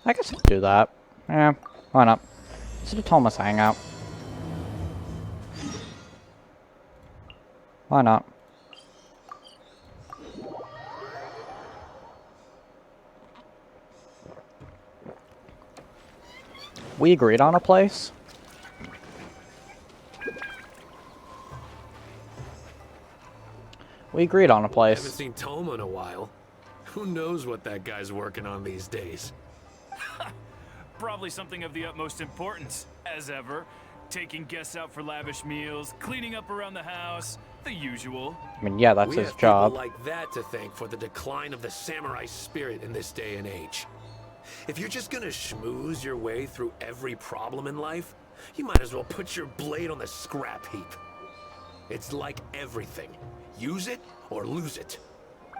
I guess I'll do that. Yeah, why not? Let's do Thomas Hangout. Why not? We agreed on a place. We agreed on a place. Haven't seen Thoma in a while. Who knows what that guy's working on these days? Probably something of the utmost importance, as ever. Taking guests out for lavish meals, cleaning up around the house, the usual. I mean, yeah, that's We his have job. people like that to thank for the decline of the samurai spirit in this day and age. If you're just gonna schmooze your way through every problem in life, you might as well put your blade on the scrap heap. It's like everything. Use it or lose it.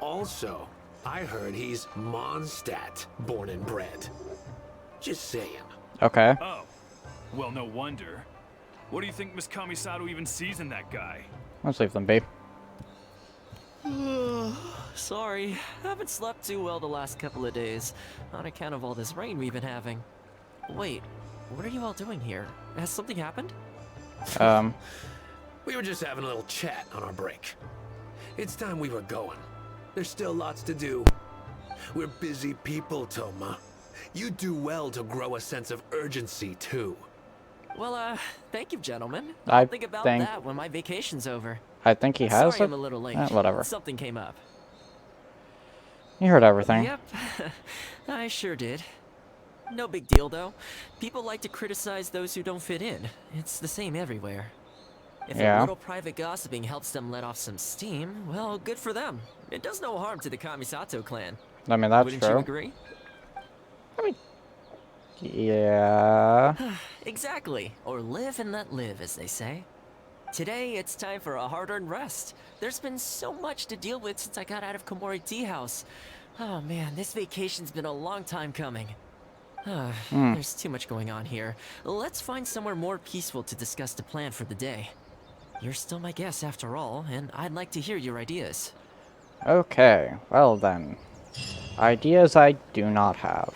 Also, I heard he's Mondstadt, born and bred. Just saying. Okay. Oh, well, no wonder. What do you think Miss Kamisato even sees in that guy? Let's leave them be. Sorry, haven't slept too well the last couple of days, on account of all this rain we've been having. Wait, what are you all doing here? Has something happened? We were just having a little chat on our break. It's time we were going. There's still lots to do. We're busy people, Thoma. You do well to grow a sense of urgency, too. Well, thank you, gentlemen. I I'll think about think- that when my vacation's over. I think he has Sorry it. I'm a little late. Whatever. Something came up. You heard everything. Yep, I sure did. No big deal, though. People like to criticize those who don't fit in. It's the same everywhere. If Yeah. a little private gossiping helps them let off some steam, well, good for them. It does no harm to the Kamisato clan. I mean, that's Wouldn't true. you agree? Yeah. Exactly. Or live and let live, as they say. Today, it's time for a hard-earned rest. There's been so much to deal with since I got out of Komori Tea House. Oh man, this vacation's been a long time coming. There's too much going on here. Let's find somewhere more peaceful to discuss the plan for the day. You're still my guest after all, and I'd like to hear your ideas. Okay, well then. Ideas I do not have.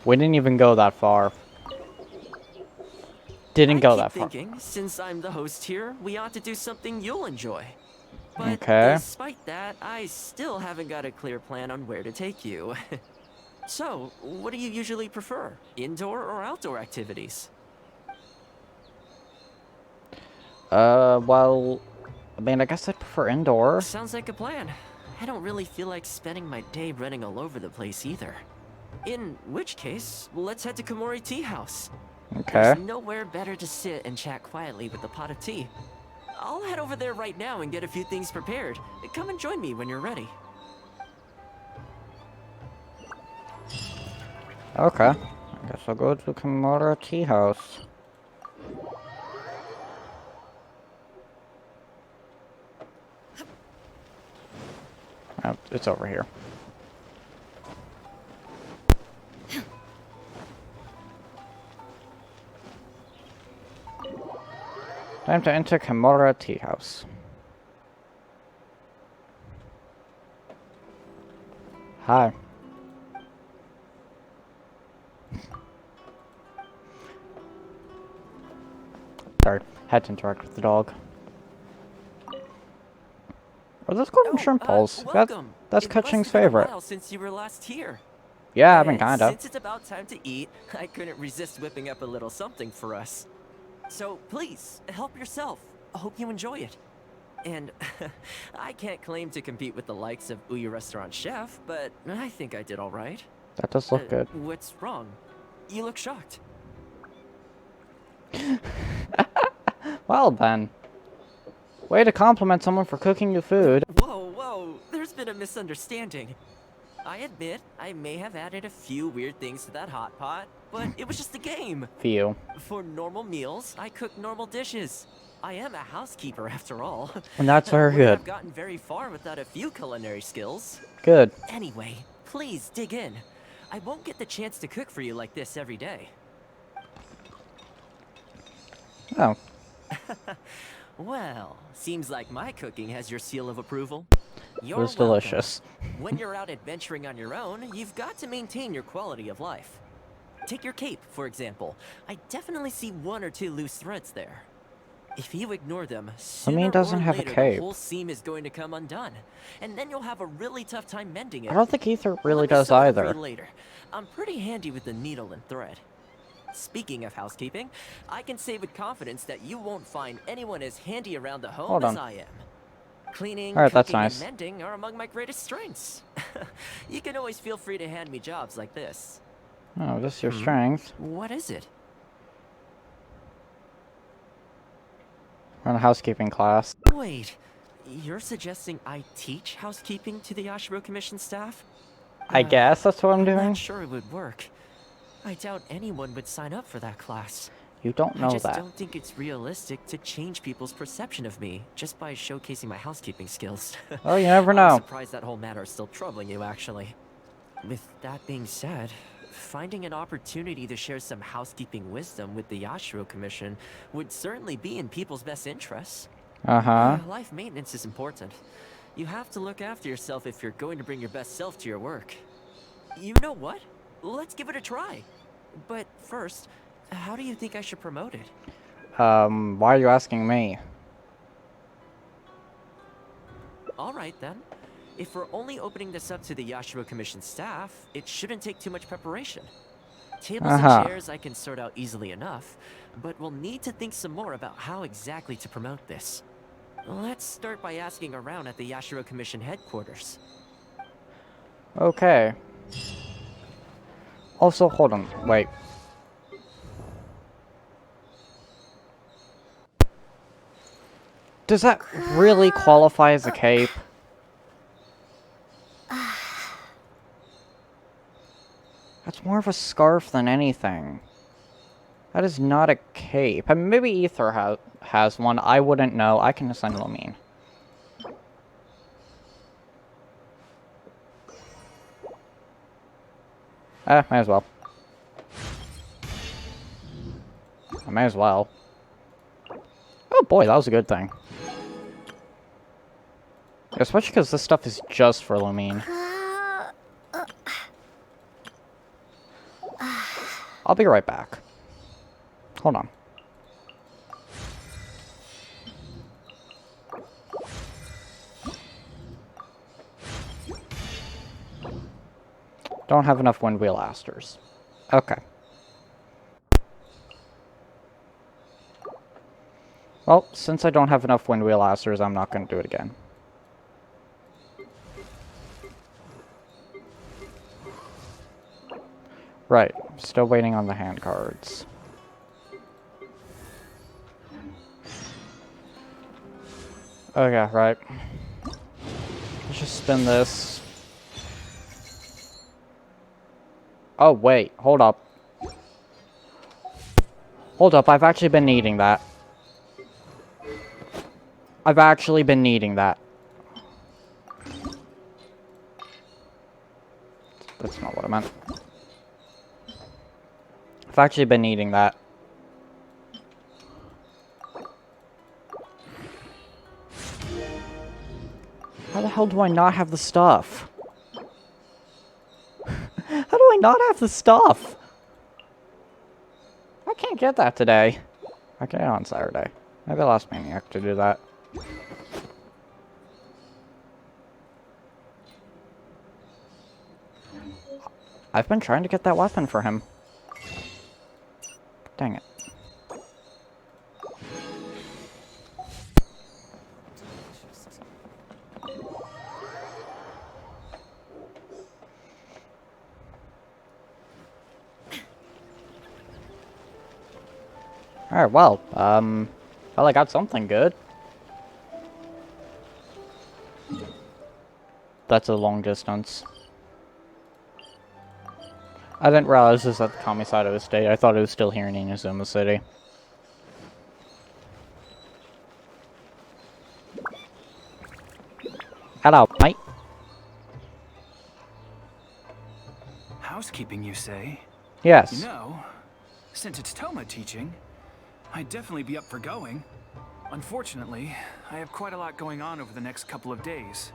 We didn't even go that far. Didn't go that far. Thinking, since I'm the host here, we ought to do something you'll enjoy. But Okay. despite that, I still haven't got a clear plan on where to take you. So, what do you usually prefer? Indoor or outdoor activities? Well, I mean, I guess I'd prefer indoor. Sounds like a plan. I don't really feel like spending my day running all over the place either. In which case, let's head to Komori Tea House. Okay. There's nowhere better to sit and chat quietly with a pot of tea. I'll head over there right now and get a few things prepared. Come and join me when you're ready. Okay. I guess I'll go to Komori Tea House. Oh, it's over here. Time to enter Komori Tea House. Hi. Sorry, had to interact with the dog. Are those golden shrimp balls? Welcome. That's It must Kaching's have been a favorite. while since you were last here. Yeah, I mean, And kinda. Since it's about time to eat, I couldn't resist whipping up a little something for us. So please, help yourself. I hope you enjoy it. And I can't claim to compete with the likes of Ouya Restaurant Chef, but I think I did all right. That does look good. What's wrong? You look shocked. Well then. Way to compliment someone for cooking you food. Whoa, there's been a misunderstanding. I admit, I may have added a few weird things to that hot pot, but it was just a game. Few. For normal meals, I cook normal dishes. I am a housekeeper after all. And that's very Wouldn't good. have gotten very far without a few culinary skills. Good. Anyway, please dig in. I won't get the chance to cook for you like this every day. Oh. Well, seems like my cooking has your seal of approval. You're It was welcome. delicious. When you're out adventuring on your own, you've got to maintain your quality of life. Take your cape, for example. I definitely see 1 or 2 loose threads there. If you ignore them, sooner doesn't or have a later the cape. whole seam is going to come undone, and then you'll have a really tough time mending it. I don't think Ether really Let me does sew it up for you either. later. I'm pretty handy with the needle and thread. Speaking of housekeeping, I can say with confidence that you won't find anyone as handy around the home Hold as on. I am. Cleaning, Alright, that's cooking, nice. and mending are among my greatest strengths. You can always feel free to hand me jobs like this. Oh, this is your strength. What is it? We're in a housekeeping class. Wait, you're suggesting I teach housekeeping to the Yashiro Commission staff? I guess that's what I'm I'm doing. not sure it would work. I doubt anyone would sign up for that class. You don't I know just that. don't think it's realistic to change people's perception of me just by showcasing my housekeeping skills. Oh, you never I'm know. surprised that whole matter is still troubling you, actually. With that being said, finding an opportunity to share some housekeeping wisdom with the Yashiro Commission would certainly be in people's best interests. Uh-huh. Life maintenance is important. You have to look after yourself if you're going to bring your best self to your work. You know what? Let's give it a try. But first, how do you think I should promote it? Why are you asking me? Alright then. If we're only opening this up to the Yashiro Commission staff, it shouldn't take too much preparation. Tables and chairs I can sort out easily enough, but we'll need to think some more about how exactly to promote this. Let's start by asking around at the Yashiro Commission headquarters. Okay. Also, hold on. Wait. Does that really qualify as a cape? That's more of a scarf than anything. That is not a cape. I mean, maybe Ether has one. I wouldn't know. I can assign Lumine. Might as well. I may as well. Oh boy, that was a good thing. Especially because this stuff is just for Lumine. I'll be right back. Hold on. Don't have enough wind wheel asters. Okay. Well, since I don't have enough wind wheel asters, I'm not going to do it again. Right. Still waiting on the hand cards. Okay, right. Let's just spin this. Oh, wait. Hold up. Hold up. I've actually been needing that. I've actually been needing that. That's not what I meant. I've actually been needing that. How the hell do I not have the stuff? How do I not have the stuff? I can't get that today. I can get it on Saturday. Maybe I'll ask Maniac to do that. I've been trying to get that weapon for him. Dang it. Alright, well, I got something good. That's a long distance. I didn't realize this was at the Kamisado Estate. I thought it was still here in Inazuma City. Hello, mate. Housekeeping, you say? Yes. You know, since it's Thoma teaching, I'd definitely be up for going. Unfortunately, I have quite a lot going on over the next couple of days.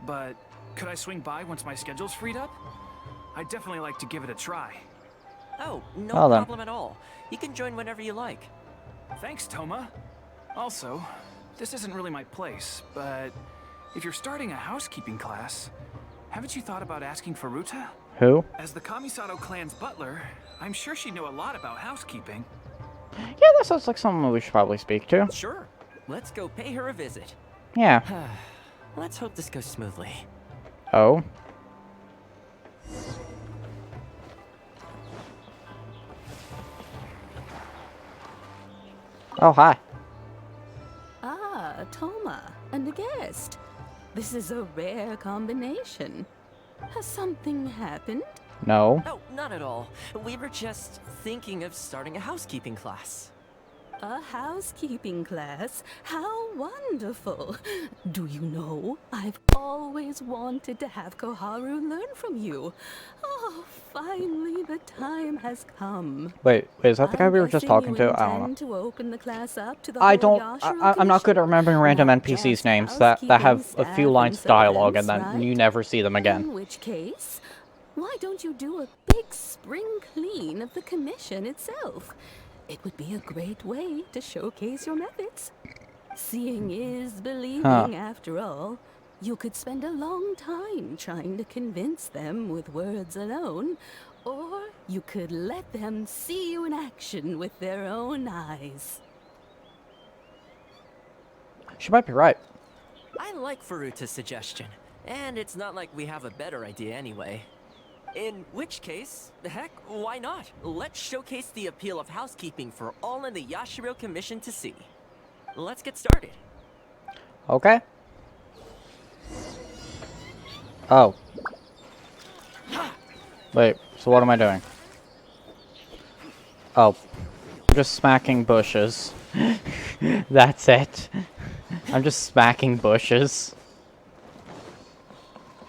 but could I swing by once my schedule's freed up? I'd definitely like to give it a try. Oh, no Well then. problem at all. You can join whenever you like. Thanks, Thoma. Also, this isn't really my place, but if you're starting a housekeeping class, haven't you thought about asking Furuta? Who? As the Kamisato clan's butler, I'm sure she'd know a lot about housekeeping. Yeah, that sounds like someone we should probably speak to. Sure. Let's go pay her a visit. Yeah. Let's hope this goes smoothly. Oh. Oh, hi. Ah, Thoma, and a guest. This is a rare combination. Has something happened? No. Oh, not at all. We were just thinking of starting a housekeeping class. A housekeeping class? How wonderful! Do you know, I've always wanted to have Koharu learn from you. Oh, finally the time has come. Wait, is that the guy we were just talking to? I don't know. To open the class up to the I whole don't. Yashiro I'm not good at remembering random Not NPCs' just names that have a housekeeping few staff lines and of dialogue and servants, then right? you never see them In again. which case, why don't you do a big spring clean of the commission itself? It would be a great way to showcase your methods. Seeing is believing, after all. You could spend a long time trying to convince them with words alone, or you could let them see you in action with their own eyes. She might be right. I like Furuta's suggestion, and it's not like we have a better idea anyway. In which case, heck, why not? Let's showcase the appeal of housekeeping for all in the Yashiro Commission to see. Let's get started. Okay. Oh. Wait, so what am I doing? Oh. I'm just smacking bushes. That's it. I'm just smacking bushes.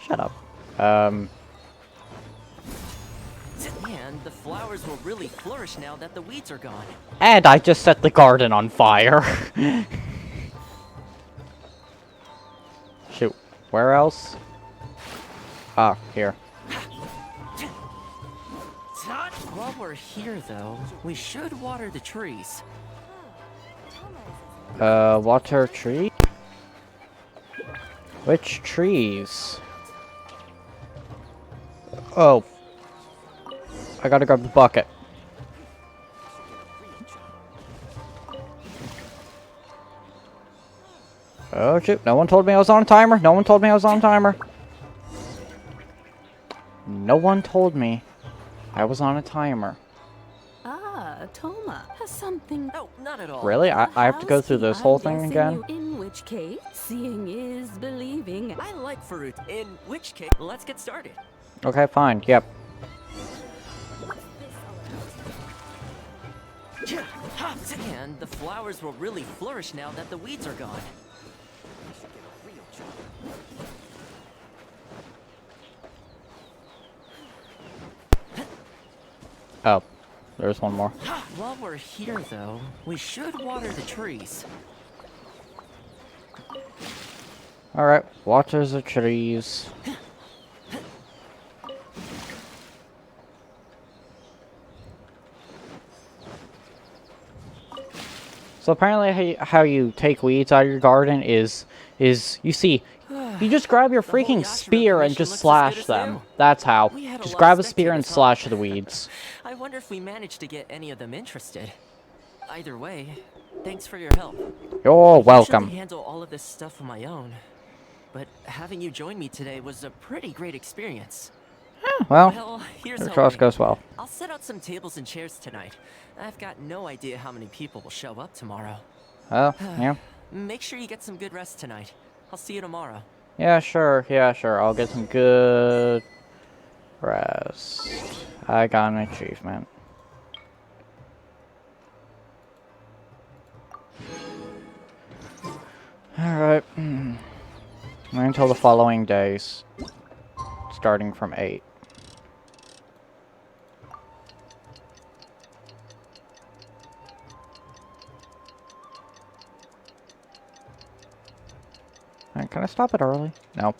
Shut up. And the flowers will really flourish now that the weeds are gone. And I just set the garden on fire. Shoot. Where else? Ah, here. While we're here, though, we should water the trees. Water tree? Which trees? Oh. I gotta grab the bucket. Oh shoot, no one told me I was on a timer. No one told me I was on a timer. No one told me I was on a timer. Ah, Thoma, has something... No, not at all. Really? I have to go through this whole thing I'm again? guessing in which case, seeing is believing. I like Furuta. In which case, let's get started. Okay, fine. Yep. And the flowers will really flourish now that the weeds are gone. Oh, there's one more. While we're here, though, we should water the trees. Alright, water the trees. So apparently how you take weeds out of your garden is you see, you just grab your freaking spear and just slash them. That's how. Just grab a spear and slash the weeds. I wonder if we managed to get any of them interested. Either way, thanks for your help. You're I welcome. usually handle all of this stuff on my own, but having you join me today was a pretty great experience. Well, here's the hoping. trust goes well. I'll set out some tables and chairs tonight. I've got no idea how many people will show up tomorrow. Oh, yeah. Make sure you get some good rest tonight. I'll see you tomorrow. Yeah, sure. Yeah, sure. I'll get some good rest. I got an achievement. Alright. Until the following days. Starting from 8. Alright, can I stop it early? No.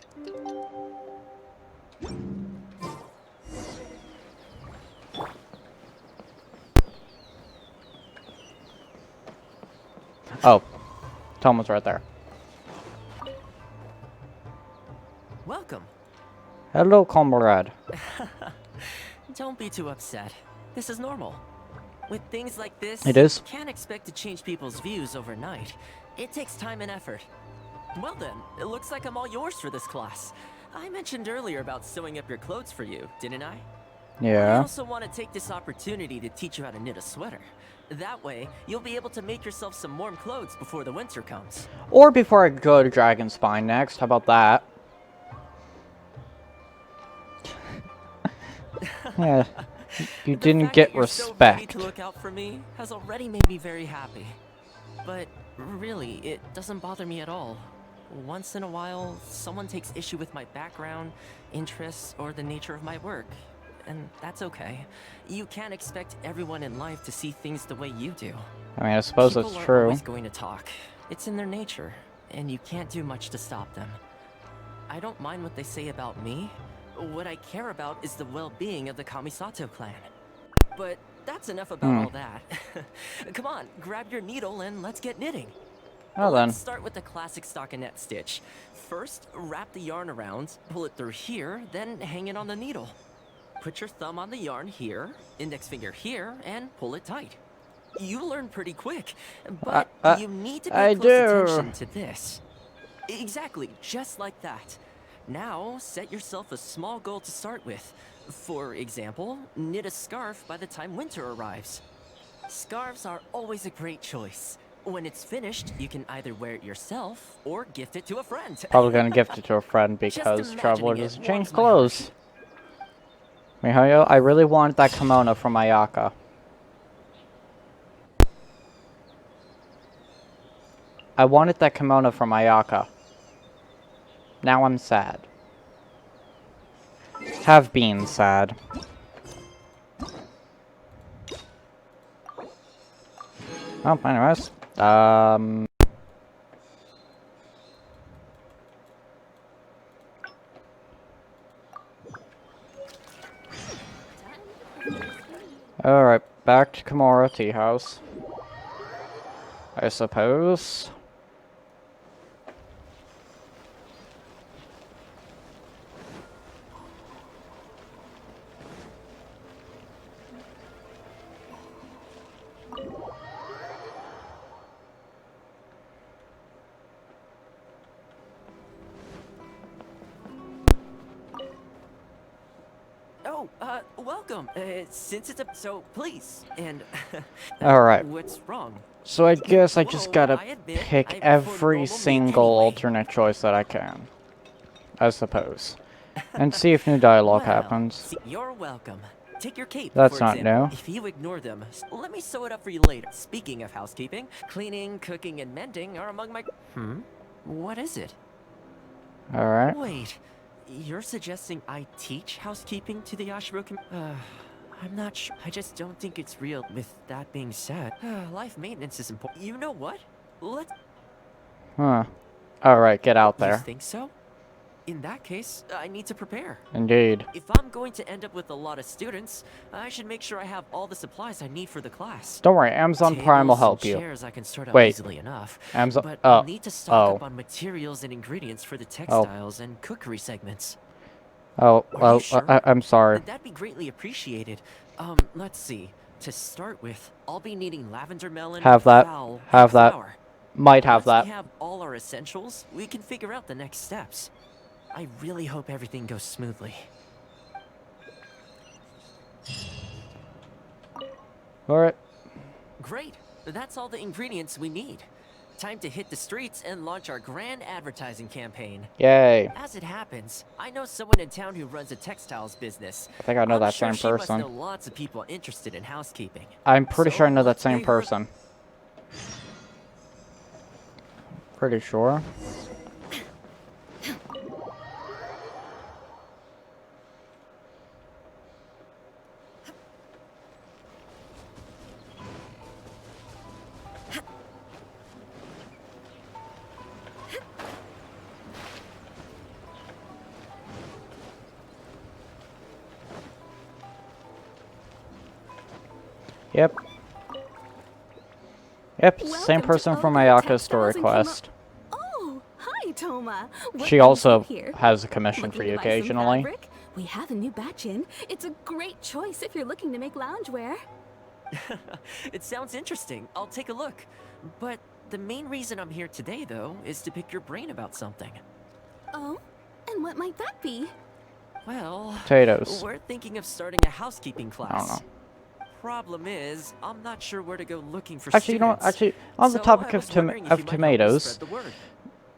Oh, Thoma's right there. Welcome. Hello, comrade. Don't be too upset. This is normal. With things like this, It is. you can't expect to change people's views overnight. It takes time and effort. Well then, it looks like I'm all yours for this class. I mentioned earlier about sewing up your clothes for you, didn't I? I Yeah. also want to take this opportunity to teach you how to knit a sweater. That way, you'll be able to make yourself some warm clothes before the winter comes. Or before I go to Dragon Spine next. How about that? Yeah. You The didn't fact get that you're so ready respect. to look out for me has already made me very happy. But really, it doesn't bother me at all. Once in a while, someone takes issue with my background, interests, or the nature of my work. And that's okay. You can't expect everyone in life to see things the way you do. I mean, I suppose People that's are true. always going to talk. It's in their nature, and you can't do much to stop them. I don't mind what they say about me. What I care about is the well-being of the Kamisato clan. But that's enough about all that. Come on, grab your needle and let's get knitting. Well then. Let's start with the classic stockinette stitch. First, wrap the yarn around, pull it through here, then hang it on the needle. Put your thumb on the yarn here, index finger here, and pull it tight. You learn pretty quick, but you need to pay close attention to this. Exactly, just like that. Now, set yourself a small goal to start with. For example, knit a scarf by the time winter arrives. Scarves are always a great choice. When it's finished, you can either wear it yourself or gift it to a friend. Probably gonna gift it to a friend Just because Traveler imagining it doesn't change warms my heart. clothes. Mihayo, I really wanted that kimono from Ayaka. I wanted that kimono from Ayaka. Now I'm sad. Have been sad. Oh, anyways. Alright, back to Kimura Tea House. I suppose. Oh, welcome. Since it's a... So, please. And... Alright. What's wrong? So I guess I just Whoa, gotta I admit, pick I every prefer normal meat single anyway. alternate choice that I can. I suppose. And see if new dialogue Well, happens. see, you're welcome. Take your cape, That's for not example. new. If you ignore them, let me sew it up for you later. Speaking of housekeeping, cleaning, cooking, and mending are among my... What is it? Alright. Wait, you're suggesting I teach housekeeping to the Yashiro I'm not sure. I just don't think it's real. With that being said, life maintenance is important. You know what? Let's... Huh. Alright, get out You there. think so? In that case, I need to prepare. Indeed. If I'm going to end up with a lot of students, I should make sure I have all the supplies I need for the class. Don't worry, Amazon Prime will Tables help and you. chairs I can sort out Wait. easily enough. Amazon... But I'll need to stock oh. up on materials and ingredients for the textiles and cookery segments. Oh, Are well, you sure? I'm sorry. That'd be greatly appreciated. Let's see. To start with, I'll be needing lavender melon, Have that. fowl, Have and that. flour. Might have Once that. we have all our essentials, we can figure out the next steps. I really hope everything goes smoothly. Alright. Great. That's all the ingredients we need. Time to hit the streets and launch our grand advertising campaign. Yay. As it happens, I know someone in town who runs a textiles business. I think I know I'm that sure same she must person. know lots of people interested in housekeeping. I'm pretty sure I know that let's same pay her- person. Pretty sure. Yep. Yep, Welcome same to person from Ogo Ayaka's story Textiles in quest. Oh, hi, Thoma. What She brings also you here? has a commission Looking for to you buy some occasionally. fabric? We have a new batch in. It's a great choice if you're looking to make loungewear. It sounds interesting. I'll take a look. But the main reason I'm here today, though, is to pick your brain about something. Oh, and what might that be? Well, Potatoes. we're thinking of starting a housekeeping class. I don't know. Problem is, I'm not sure where to go looking for Actually, you know what? students. Actually, on the So topic I of, was wondering if you might help me tomatoes... spread the word.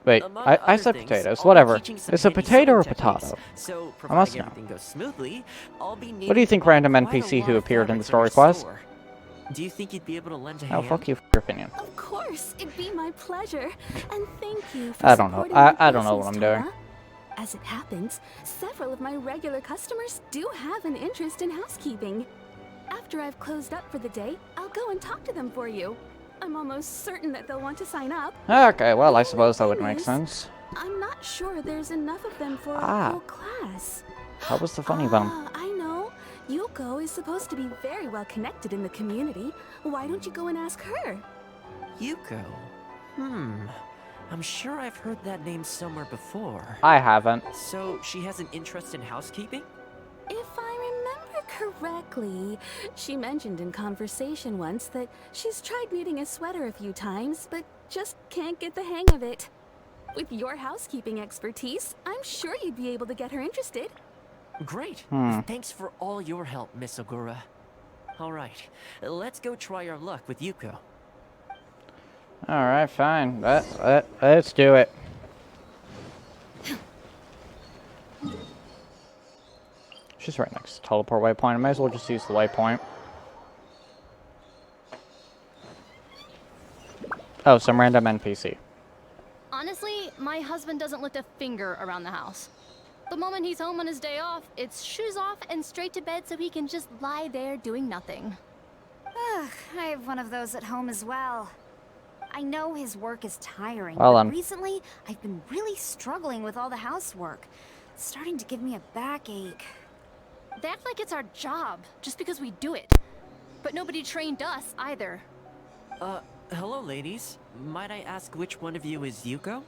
Wait, Among I other said things, potatoes. I'll be Whatever. teaching some Is a handy potato or sewing a potato? techniques. So, I must providing know. everything goes smoothly, I'll be What do you needing think, to buy random quite a NPC lot who of appeared in the fabric story from your quest? store. Do you think you'd be able to lend a Oh, hand? fuck you for your opinion. Of course, it'd be my pleasure. And thank you for I don't know. supporting my I don't know what business, I'm doing. Thoma. As it happens, several of my regular customers do have an interest in housekeeping. After I've closed up for the day, I'll go and talk to them for you. I'm almost certain that they'll want to sign up. Okay, well, I The suppose that only would thing make is, sense. I'm not sure there's enough of them for Ah. a whole class. That was the funny bone. I know. Yuko is supposed to be very well connected in the community. Why don't you go and ask her? Yuko. I'm sure I've heard that name somewhere before. I haven't. So, she has an interest in housekeeping? If I remember correctly, she mentioned in conversation once that she's tried knitting a sweater a few times, but just can't get the hang of it. With your housekeeping expertise, I'm sure you'd be able to get her interested. Great. Thanks for all your help, Miss Ogura. Alright, let's go try our luck with Yuko. Alright, fine. Let's do it. She's right next to the teleport waypoint. I might as well just use the waypoint. Oh, some random NPC. Honestly, my husband doesn't lift a finger around the house. The moment he's home on his day off, it's shoes off and straight to bed so he can just lie there doing nothing. Ugh, I have one of those at home as well. I know his work is tiring, Well, but recently I've been really struggling with all the housework. It's starting to give me a backache. They act like it's our job, just because we do it. But nobody trained us, either. Hello, ladies. Might I ask which one of you is Yuko?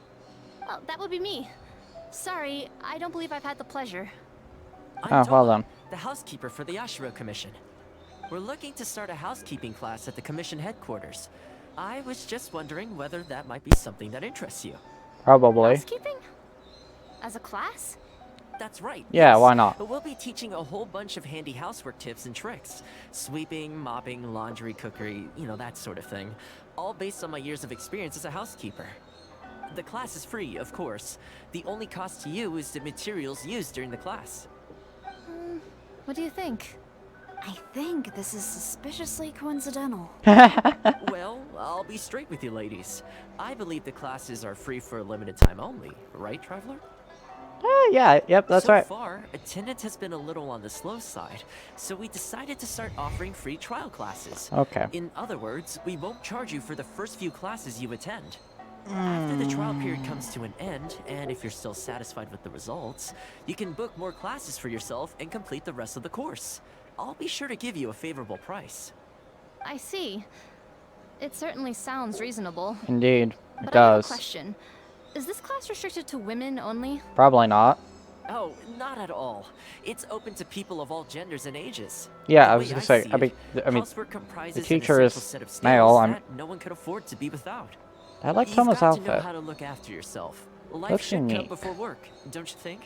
Well, that would be me. Sorry, I don't believe I've had the pleasure. I'm Oh, well Thoma, then. the housekeeper for the Yashiro Commission. We're looking to start a housekeeping class at the commission headquarters. I was just wondering whether that might be something that interests you. Probably. Housekeeping? As a class? That's right. Yeah, yes. why not? We'll be teaching a whole bunch of handy housework tips and tricks. Sweeping, mopping, laundry, cookery, that sort of thing. All based on my years of experience as a housekeeper. The class is free, of course. The only cost to you is the materials used during the class. What do you think? I think this is suspiciously coincidental. Well, I'll be straight with you ladies. I believe the classes are free for a limited time only, right, Traveler? Yeah, yep, that's right. So far, attendance has been a little on the slow side, so we decided to start offering free trial classes. Okay. In other words, we won't charge you for the first few classes you attend. After the trial period comes to an end, and if you're still satisfied with the results, you can book more classes for yourself and complete the rest of the course. I'll be sure to give you a favorable price. I see. It certainly sounds reasonable. Indeed, it But I have a does. question. Is this class restricted to women only? Probably not. Oh, not at all. It's open to people of all genders and ages. Yeah, The I was way gonna say, see I mean, it, I mean, housework comprises an teacher is essential set of skills male, I'm- that no one could afford to be without. I like You've Thoma's got to know outfit. how to look after yourself. Life Looks should come unique. before work, don't you think?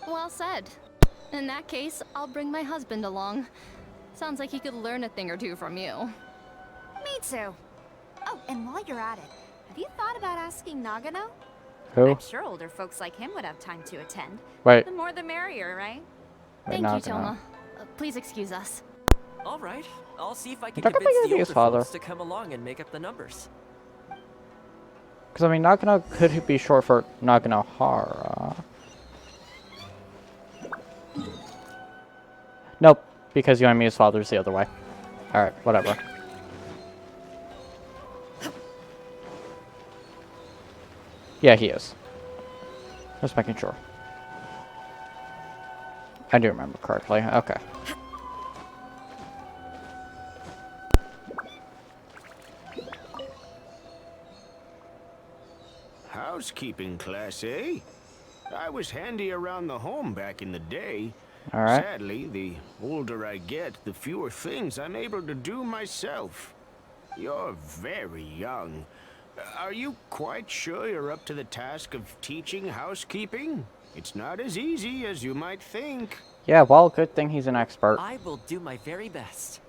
Well said. In that case, I'll bring my husband along. Sounds like he could learn a thing or two from you. Me too. Oh, and while you're at it, have you thought about asking Nagano? Who? I'm sure older folks like him would have time to attend. Wait, The more the merrier, right? wait, Thank you, Nagano. Thoma. Please excuse us. All right, I'll see if I can Talk about convince the your older father. folks to come along and make up the numbers. Because, I mean, Nagano could be short for Naganohara. Nope, because Yoimiya's father's the other way. Alright, whatever. Yeah, he is. Just making sure. I do remember correctly. Okay. housekeeping class, eh? I was handy around the home back in the day. Alright. Sadly, the older I get, the fewer things I'm able to do myself. You're very young. Are you quite sure you're up to the task of teaching housekeeping? It's not as easy as you might think. Yeah, well, good thing he's an expert. I will do my very best.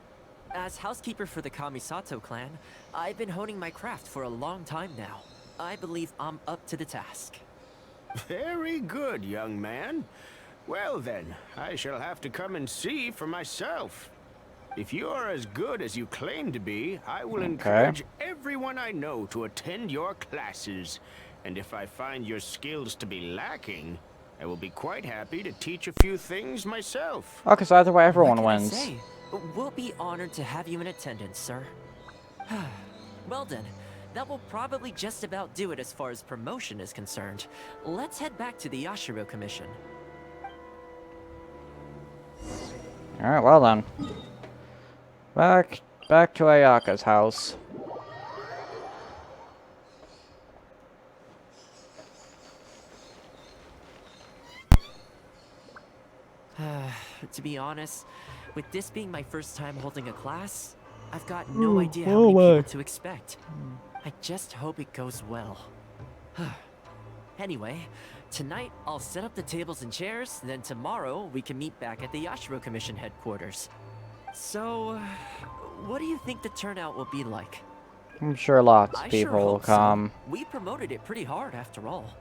As housekeeper for the Kamisato clan, I've been honing my craft for a long time now. I believe I'm up to the task. Very good, young man. Well then, I shall have to come and see for myself. If you're as good as you claim to be, I will encourage everyone I know to attend your classes. And if I find your skills to be lacking, I will be quite happy to teach a few things myself. Oh, because either way, everyone What can wins. I say? We'll be honored to have you in attendance, sir. Well then, that will probably just about do it as far as promotion is concerned. Let's head back to the Yashiro Commission. Alright, well then. Back to Ayaka's house. To be honest, with this being my first time holding a class, I've got no idea how many people to expect. I just hope it goes well. Anyway, tonight I'll set up the tables and chairs, then tomorrow we can meet back at the Yashiro Commission headquarters. So, what do you think the turnout will be like? I'm sure lots I of sure people will hope so. come. We promoted it pretty hard after all.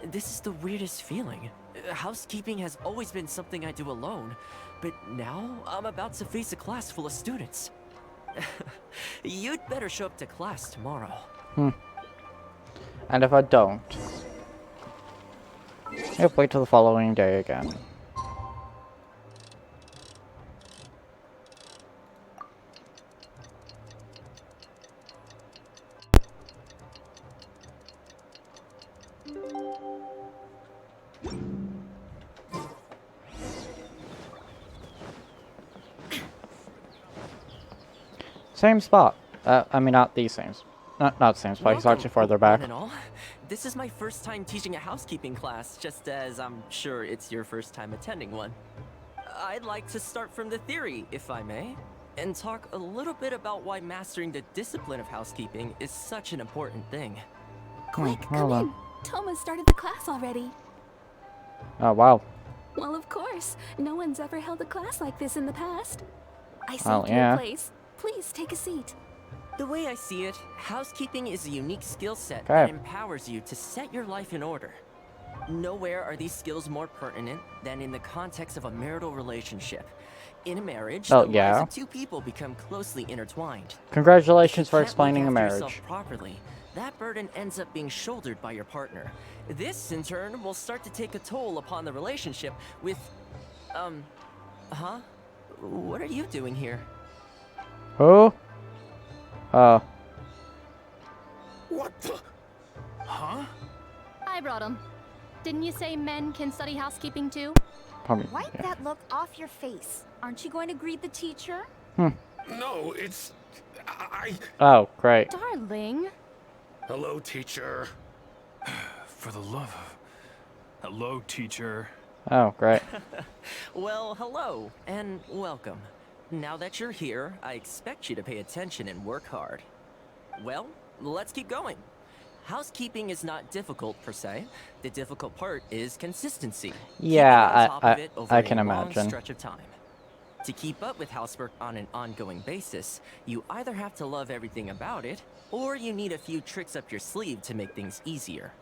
This is the weirdest feeling. Housekeeping has always been something I do alone, but now I'm about to face a class full of students. You'd better show up to class tomorrow. And if I don't, I'll wait till the following day again. Same spot. I mean, not the same. Not the same spot. He's actually farther back. One and all, this is my first time teaching a housekeeping class, just as I'm sure it's your first time attending one. I'd like to start from the theory, if I may, and talk a little bit about why mastering the discipline of housekeeping is such an important thing. Quick, hold come on. in. Thoma started the class already. Oh, wow. Well, of course. No one's ever held a class like this in the past. I Well, saved yeah. your place. Please take a seat. The way I see it, housekeeping is a unique skill set Okay. that empowers you to set your life in order. Nowhere are these skills more pertinent than in the context of a marital relationship. In a marriage, Oh, the yeah. lives of two people become closely intertwined. Congratulations for If you can't explaining a look after yourself marriage. properly, that burden ends up being shouldered by your partner. This, in turn, will start to take a toll upon the relationship with... What are you doing here? Who? Oh. What the? Huh? I brought him. Didn't you say men can study housekeeping too? Probably. Wipe Yeah. that look off your face. Aren't you going to greet the teacher? No, it's... Oh, great. Darling. Hello, teacher. For the love of... Hello, teacher. Oh, great. Well, hello, and welcome. Now that you're here, I expect you to pay attention and work hard. Well, let's keep going. Housekeeping is not difficult per se. The difficult part is consistency. Yeah, Keeping on top of it over I a can long imagine. stretch of time. To keep up with housework on an ongoing basis, you either have to love everything about it, or you need a few tricks up your sleeve to make things easier.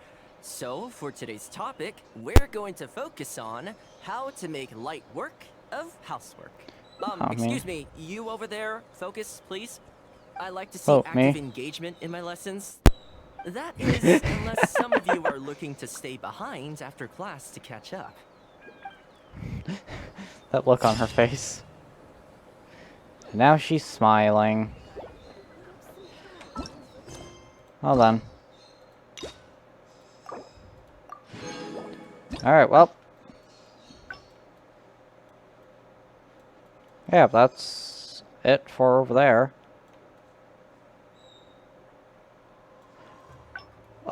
So, for today's topic, we're going to focus on how to make light work of housework. Excuse me, you over there, focus, please. I like to see Oh, active me? engagement in my lessons. That is, unless some of you are looking to stay behind after class to catch up. That look on her face. Now she's smiling. Hold on. Alright, well. Yeah, that's it for over there.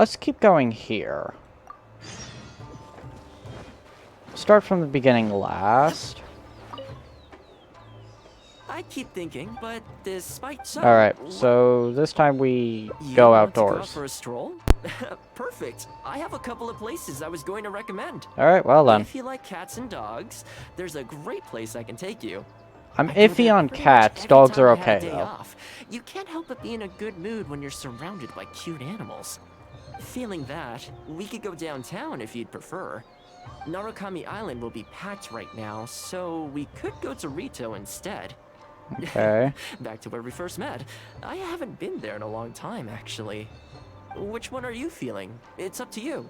let's keep going here. Start from the beginning last. I keep thinking, but despite so... Alright, so this time we You go want to go out outdoors. for a stroll? Perfect. I have a couple of places I was going to recommend. Alright, well then. If you like cats and dogs, there's a great place I can take you. I'm I go iffy there on pretty much cats. every Dogs time are I have a okay, day though. off. You can't help but be in a good mood when you're surrounded by cute animals. Feeling that, we could go downtown if you'd prefer. Narukami Island will be packed right now, so we could go to Rito instead. Okay. Back to where we first met. I haven't been there in a long time, actually. Which one are you feeling? It's up to you.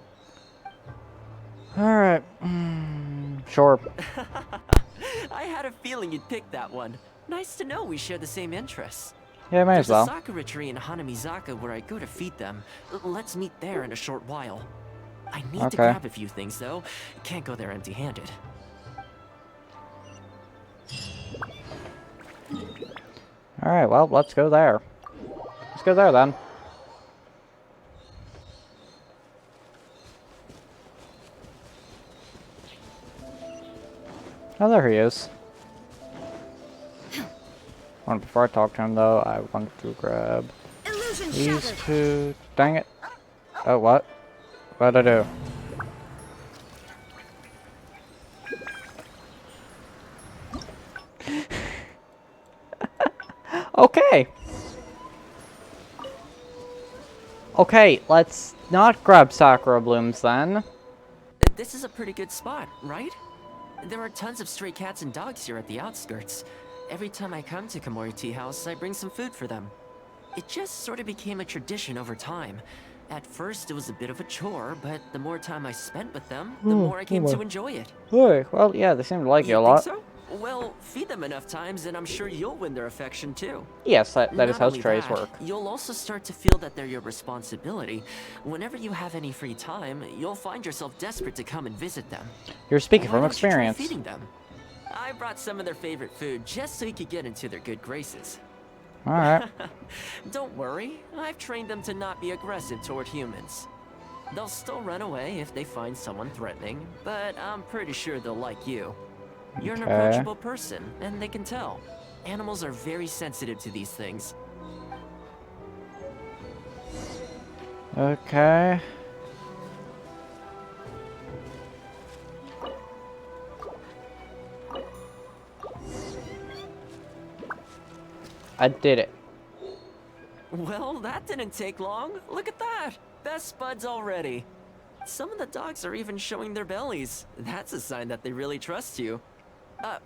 Alright. Sure. I had a feeling you'd pick that one. Nice to know we share the same interests. Yeah, might as There's a well. sakura tree in Hanamizaka where I go to feed them. Let's meet there in a short while. I need to Okay. grab a few things, though. Can't go there empty-handed. Alright, well, let's go there. Let's go there then. Oh, there he is. Before I talk to him, though, I want to grab Illusion these shattered. two. Dang it. Oh, what? What'd I do? Okay. Okay, let's not grab Sakura blooms then. This is a pretty good spot, right? There are tons of stray cats and dogs here at the outskirts. Every time I come to Komori Tea House, I bring some food for them. It just sort of became a tradition over time. At first, it was a bit of a chore, but the more time I spent with them, the more I came to enjoy it. Hey, well, yeah, they seem to like you a think lot. so? Well, feed them enough times, and I'm sure you'll win their affection too. Yes, that is Not how only strays that, work. You'll also start to feel that they're your responsibility. Whenever you have any free time, you'll find yourself desperate to come and visit them. You're speaking Why from don't you try experience. feeding them? I brought some of their favorite food just so you could get into their good graces. Alright. Don't worry, I've trained them to not be aggressive toward humans. They'll still run away if they find someone threatening, but I'm pretty sure they'll like you. You're an Okay. approachable person, and they can tell. Animals are very sensitive to these things. Okay. I did it. Well, that didn't take long. Look at that! Best buds already. Some of the dogs are even showing their bellies. That's a sign that they really trust you.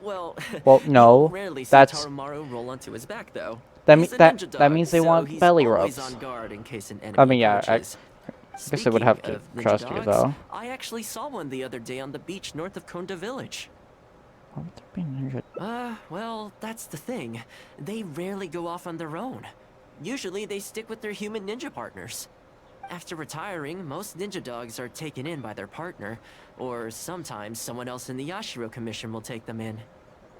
Well, Well, no, you'll rarely see that's- Tarumaru roll onto his back, though. That He's me- a that- ninja that dog, means they so want he's belly always rubs. on guard in case an enemy I mean, yeah, approaches. guess I would have Speaking to of ninja trust you, dogs, though. I actually saw one the other day on the beach north of Konda Village. Why would there be ninja- Well, that's the thing. They rarely go off on their own. Usually they stick with their human ninja partners. After retiring, most ninja dogs are taken in by their partner, or sometimes someone else in the Yashiro Commission will take them in.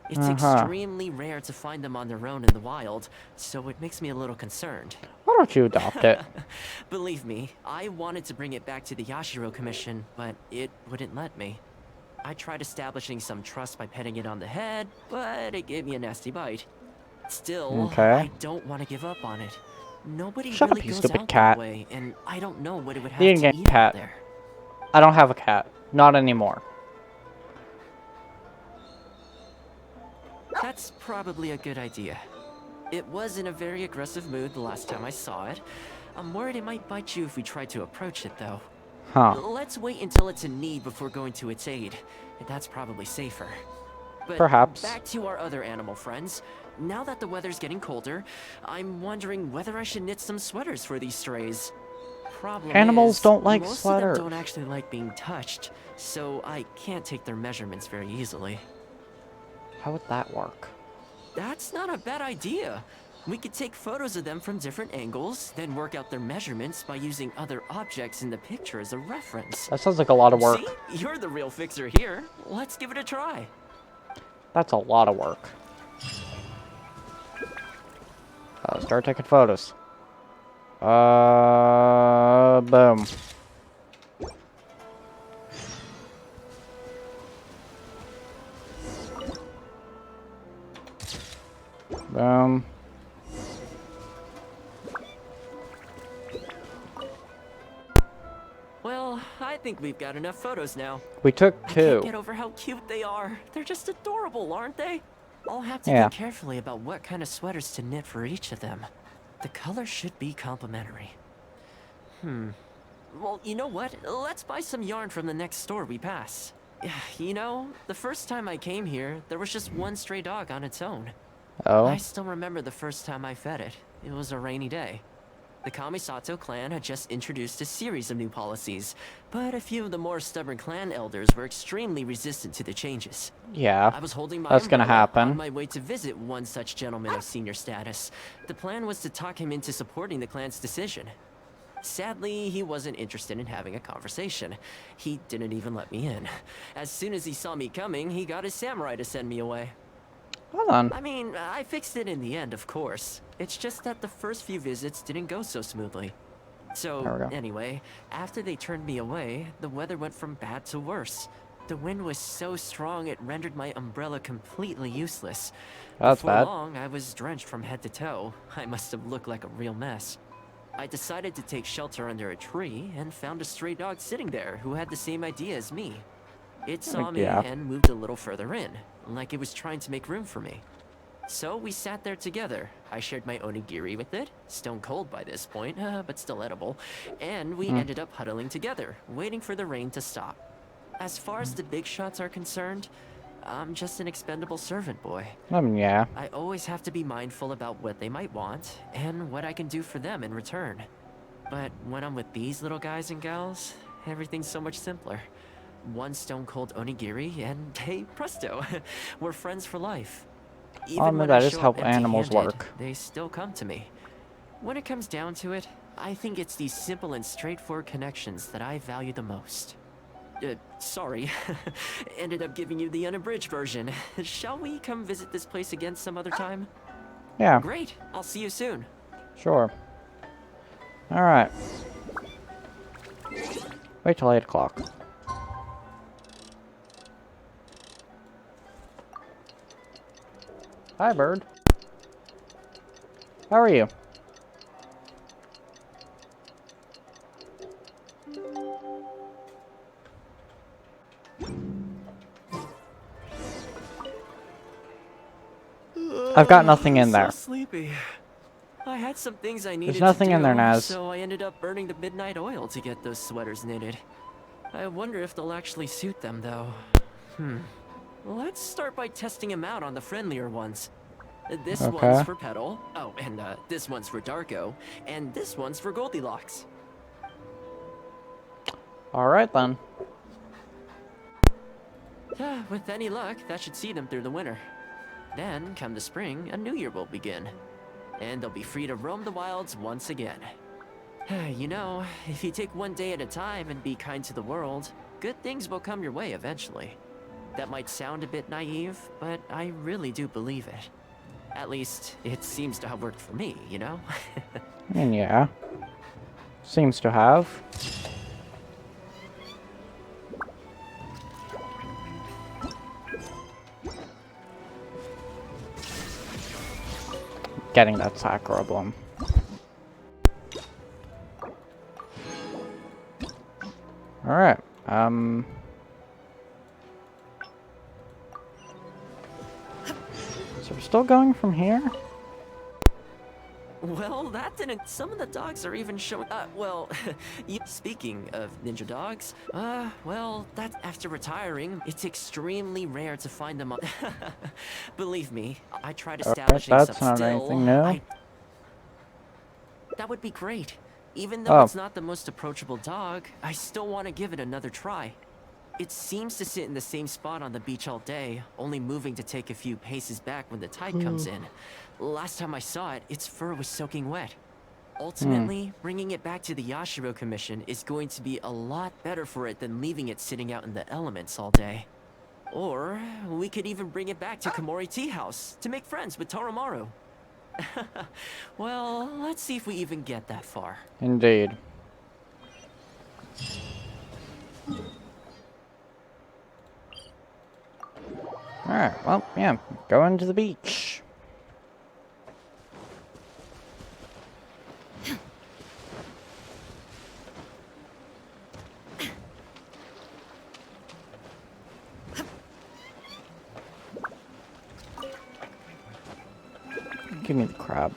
It's extremely rare to find them on their own in the wild, so it makes me a little concerned. Why don't you adopt it? Believe me, I wanted to bring it back to the Yashiro Commission, but it wouldn't let me. I tried establishing some trust by petting it on the head, but it gave me a nasty bite. Still, Okay. I don't want to give up on it. Nobody Shut up, really you goes stupid out cat. that way, and I don't know what it would have You didn't to get a eat out cat. there. I don't have a cat. Not anymore. That's probably a good idea. It was in a very aggressive mood the last time I saw it. I'm worried it might bite you if we try to approach it, though. Huh. Let's wait until it's in need before going to its aid. That's probably safer. But Perhaps. back to our other animal friends. Now that the weather's getting colder, I'm wondering whether I should knit some sweaters for these strays. Problem Animals is, don't like most sweaters. of them don't actually like being touched, so I can't take their measurements very easily. How would that work? That's not a bad idea. We could take photos of them from different angles, then work out their measurements by using other objects in the picture as a reference. That sounds like a lot of work. See? You're the real fixer here. Let's give it a try. That's a lot of work. Start taking photos. Boom. Boom. Well, I think we've got enough photos now. We took I can't two. get over how cute they are. They're just adorable, aren't they? I'll have to Yeah. think carefully about what kind of sweaters to knit for each of them. The color should be complementary. Well, you know what? Let's buy some yarn from the next store we pass. You know, the first time I came here, there was just one stray dog on its own. Oh. I still remember the first time I fed it. It was a rainy day. The Kamisato clan had just introduced a series of new policies, but a few of the more stubborn clan elders were extremely resistant to the changes. Yeah. I was holding my That's gonna umbrella happen. on my way to visit one such gentleman of senior status. The plan was to talk him into supporting the clan's decision. Sadly, he wasn't interested in having a conversation. He didn't even let me in. As soon as he saw me coming, he got his samurai to send me away. Hold on. I mean, I fixed it in the end, of course. It's just that the first few visits didn't go so smoothly. There we So, go. anyway, after they turned me away, the weather went from bad to worse. The wind was so strong it rendered my umbrella completely useless. That's Before bad. long, I was drenched from head to toe. I must have looked like a real mess. I decided to take shelter under a tree and found a stray dog sitting there who had the same idea as me. It saw me yeah. and moved a little further in, like it was trying to make room for me. So we sat there together. I shared my onigiri with it, stone cold by this point, but still edible, and we ended up huddling together, waiting for the rain to stop. As far as the big shots are concerned, I'm just an expendable servant boy. I mean, yeah. I always have to be mindful about what they might want and what I can do for them in return. But when I'm with these little guys and gals, everything's so much simpler. One stone cold onigiri and hey presto, we're friends for life. Even when that I is show how up animals empty-handed, work. they still come to me. When it comes down to it, I think it's these simple and straightforward connections that I value the most. Sorry. Ended up giving you the unabridged version. Shall we come visit this place again some other time? Yeah. Great. I'll see you soon. Sure. Alright. Wait till 8 o'clock. Hi, bird. How are you? I've got nothing in there. So sleepy. I had some things I needed nothing to in there, do, Naz. so I ended up burning the midnight oil to get those sweaters knitted. I wonder if they'll actually suit them, though. Let's start by testing them out on the friendlier ones. This Okay. one's for Petal. Oh, and this one's for Darko. And this one's for Goldilocks. Alright then. With any luck, that should see them through the winter. Then, come the spring, a new year will begin. And they'll be free to roam the wilds once again. You know, if you take one day at a time and be kind to the world, good things will come your way eventually. That might sound a bit naive, but I really do believe it. At least, it seems to have worked for me, you know? I mean, yeah. Seems to have. Getting that Sakura Bloom. Alright, so we're still going from here? Well, that didn't. Some of the dogs are even showing. Well, speaking of ninja dogs, well, that's after retiring. It's extremely rare to find them on. Believe me, I tried establishing that's some not still. anything new. That would be great. Even though Oh. it's not the most approachable dog, I still want to give it another try. It seems to sit in the same spot on the beach all day, only moving to take a few paces back when the tide comes in. Last time I saw it, its fur was soaking wet. Ultimately, bringing it back to the Yashiro Commission is going to be a lot better for it than leaving it sitting out in the elements all day. Or, we could even bring it back to Komori Tea House to make friends with Toromaru. Well, let's see if we even get that far. Indeed. Alright, well, yeah, going to the beach. Give me the crab.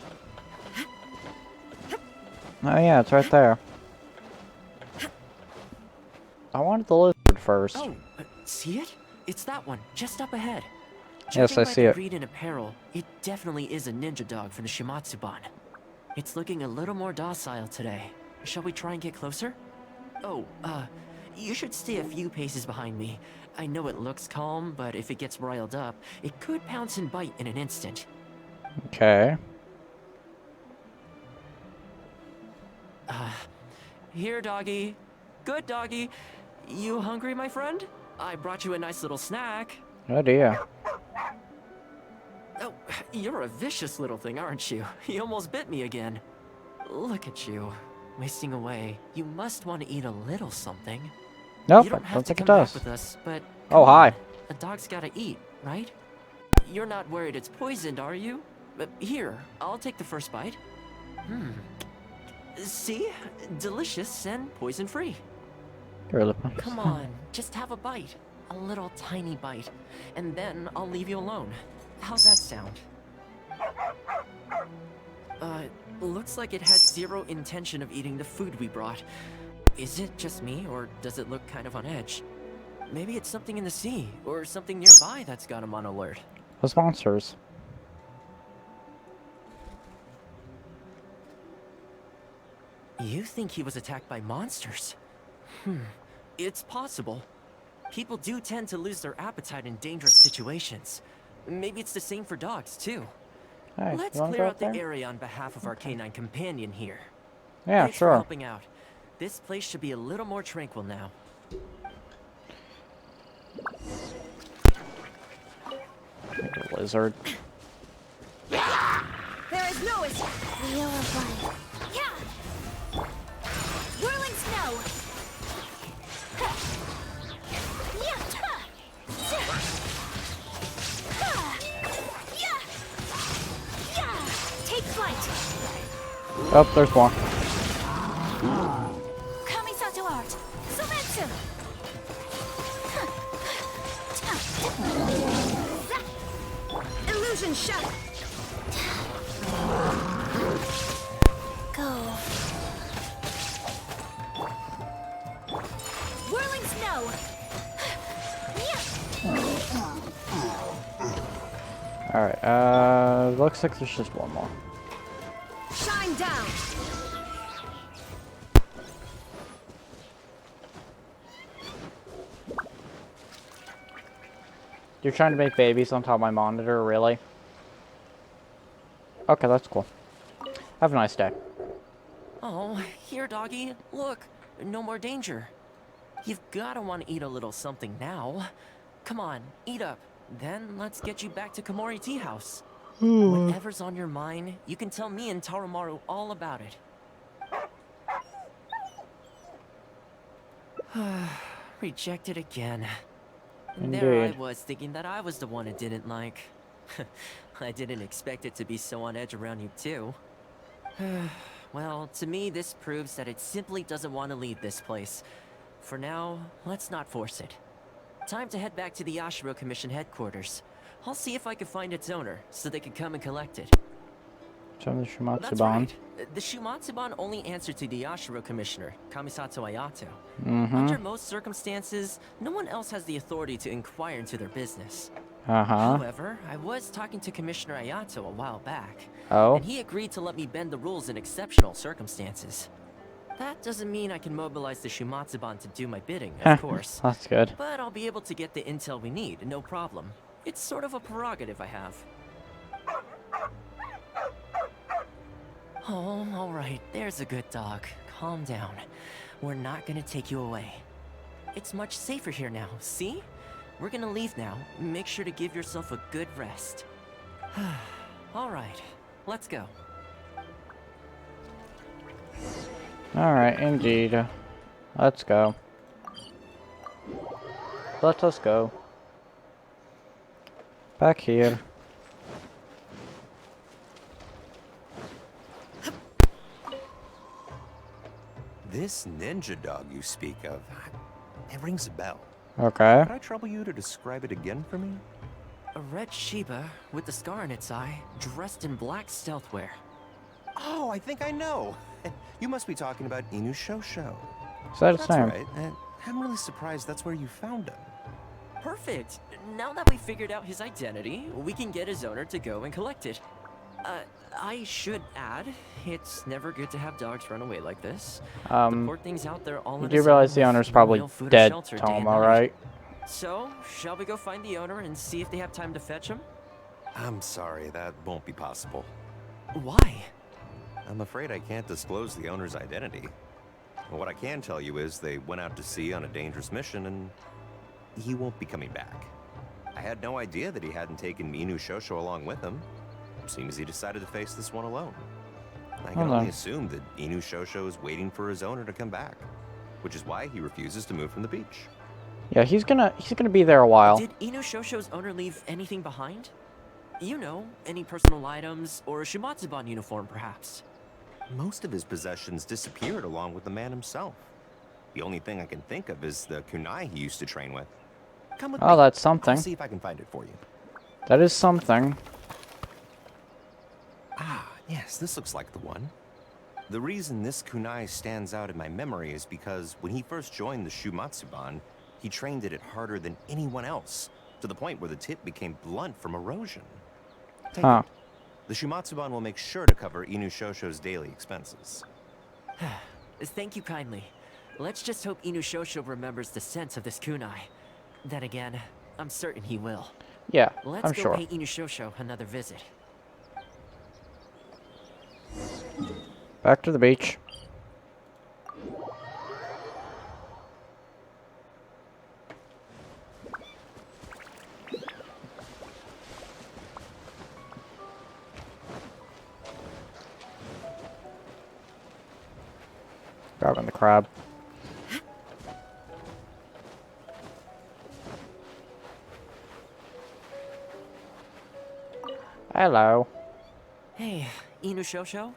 Oh yeah, it's right there. I wanted the lizard first. Oh, see it? It's that one, just up ahead. Yes, I Judging by see the it. breed and apparel, it definitely is a ninja dog from the Shimatsuban. It's looking a little more docile today. Shall we try and get closer? Oh, you should stay a few paces behind me. I know it looks calm, but if it gets riled up, it could pounce and bite in an instant. Okay. Here, doggy. Good doggy. You hungry, my friend? I brought you a nice little snack. Oh dear. Oh, you're a vicious little thing, aren't you? You almost bit me again. Look at you, wasting away. You must want to eat a little something. Nope, You I don't have don't to think it come back does. with us, but Oh, hi. a dog's gotta eat, right? You're not worried it's poisoned, are you? Here, I'll take the first bite. See? Delicious and poison-free. Really? Come on, just have a bite. A little tiny bite. And then I'll leave you alone. How's that sound? Looks like it has zero intention of eating the food we brought. Is it just me, or does it look kind of on edge? Maybe it's something in the sea, or something nearby that's got him on alert. Those monsters. You think he was attacked by monsters? It's possible. People do tend to lose their appetite in dangerous situations. Maybe it's the same for dogs, too. Hey, Let's you wanna clear go out up the there? area on behalf of our canine companion here. Yeah, Thanks for sure. helping out. This place should be a little more tranquil now. Lizard. There is no escape. Wheel of life. Yeah. Whirling snow. Ha. Yeah. Ha. Ha. Yeah. Yeah. Take flight. Oh, there's more. Kamisato art. Sometsu. Illusion shadow. Go. Whirling snow. Alright, looks like there's just one more. Shine down. You're trying to make babies on top of my monitor, really? Okay, that's cool. Have a nice day. Oh, here, doggy. Look, no more danger. You've gotta want to eat a little something now. Come on, eat up. Then let's get you back to Komori Tea House. Whatever's on your mind, you can tell me and Tarumaru all about it. Rejected again. And there I Indeed. was thinking that I was the one it didn't like. I didn't expect it to be so on edge around you too. Well, to me this proves that it simply doesn't want to leave this place. For now, let's not force it. Time to head back to the Yashiro Commission headquarters. I'll see if I can find its owner, so they can come and collect it. Show me the That's Shimatsuban. right. The Shimatsuban only answer to the Yashiro Commissioner, Kamisato Ayato. Mm-hmm. Under most circumstances, no one else has the authority to inquire into their business. Uh-huh. However, I was talking to Commissioner Ayato a while back, Oh? and he agreed to let me bend the rules in exceptional circumstances. That doesn't mean I can mobilize the Shimatsuban to do my bidding, of course. That's good. But I'll be able to get the intel we need, no problem. It's sort of a prerogative I have. Oh, alright, there's a good dog. Calm down. We're not gonna take you away. It's much safer here now, see? We're gonna leave now. Make sure to give yourself a good rest. Alright, Let's go. Alright, indeed. Let's go. Let us go. Back here. This ninja dog you speak of, it rings a bell. Okay. Could I trouble you to describe it again for me? A red Shiba with the scar in its eye, dressed in black stealth wear. Oh, I think I know. You must be talking about Inu Shosho. Is that its That's name? right. I'm really surprised that's where you found him. Perfect. Now that we figured out his identity, we can get his owner to go and collect it. I should add, it's never good to have dogs run away like this. The poor thing's out there all You on do his realize own the with owner's no probably real food or dead, shelter day and Thoma, night. right? So, shall we go find the owner and see if they have time to fetch him? I'm sorry, that won't be possible. Why? I'm afraid I can't disclose the owner's identity. What I can tell you is they went out to sea on a dangerous mission and he won't be coming back. I had no idea that he hadn't taken Inu Shosho along with him. Seems he decided to face this one alone. I can only assume that Inu Shosho is waiting for his owner to come back, which is why he refuses to move from the beach. Yeah, he's gonna be there a while. Did Inu Shosho's owner leave anything behind? You know, any personal items or a Shumatsuban uniform, perhaps? Most of his possessions disappeared along with the man himself. The only thing I can think of is the kunai he used to train with. Come with me. Oh, that's something. I'll see if I can find it for you. That is something. Ah, yes, this looks like the one. The reason this kunai stands out in my memory is because when he first joined the Shumatsuban, he trained it harder than anyone else, to the point where the tip became blunt from erosion. Take it. The Shumatsuban will make sure to cover Inu Shosho's daily expenses. Thank you kindly. Let's just hope Inu Shosho remembers the sense of this kunai. Then again, I'm certain he will. Yeah, Let's I'm go sure. pay Inu Shosho another visit. Back to the beach. Grabbing the crab. Hello. Hey, Inu Shosho?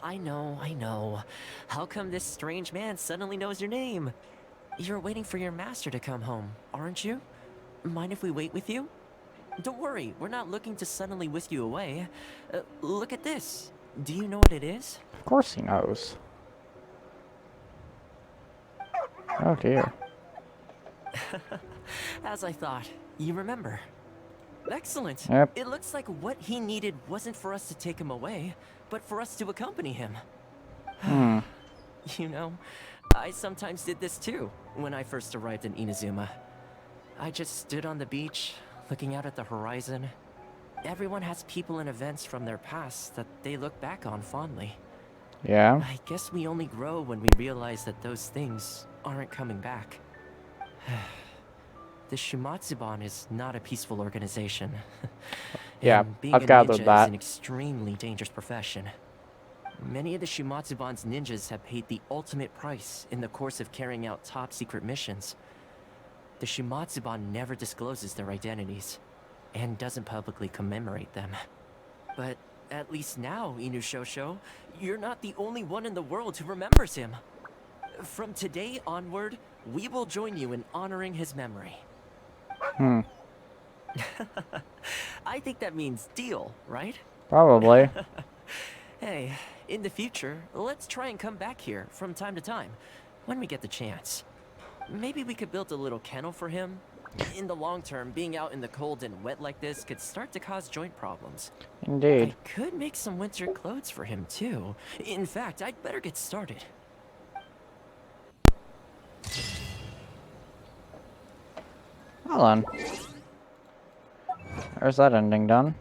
I know. How come this strange man suddenly knows your name? You're waiting for your master to come home, aren't you? Mind if we wait with you? Don't worry, we're not looking to suddenly whisk you away. Look at this. Do you know what it is? Of course he knows. Oh dear. As I thought, you remember. Excellent. Yep. It looks like what he needed wasn't for us to take him away, but for us to accompany him. You know, I sometimes did this too, when I first arrived in Inazuma. I just stood on the beach, looking out at the horizon. Everyone has people and events from their past that they look back on fondly. Yeah. I guess we only grow when we realize that those things aren't coming back. The Shumatsuban is not a peaceful organization. Yeah, And being I've a gathered ninja that. is an extremely dangerous profession. Many of the Shumatsuban's ninjas have paid the ultimate price in the course of carrying out top-secret missions. The Shumatsuban never discloses their identities, and doesn't publicly commemorate them. But at least now, Inu Shosho, you're not the only one in the world who remembers him. From today onward, we will join you in honoring his memory. I think that means deal, right? Probably. Hey, in the future, let's try and come back here from time to time, when we get the chance. Maybe we could build a little kennel for him. In the long term, being out in the cold and wet like this could start to cause joint problems. Indeed. I could make some winter clothes for him too. In fact, I'd better get started. Hold on. There's that ending done.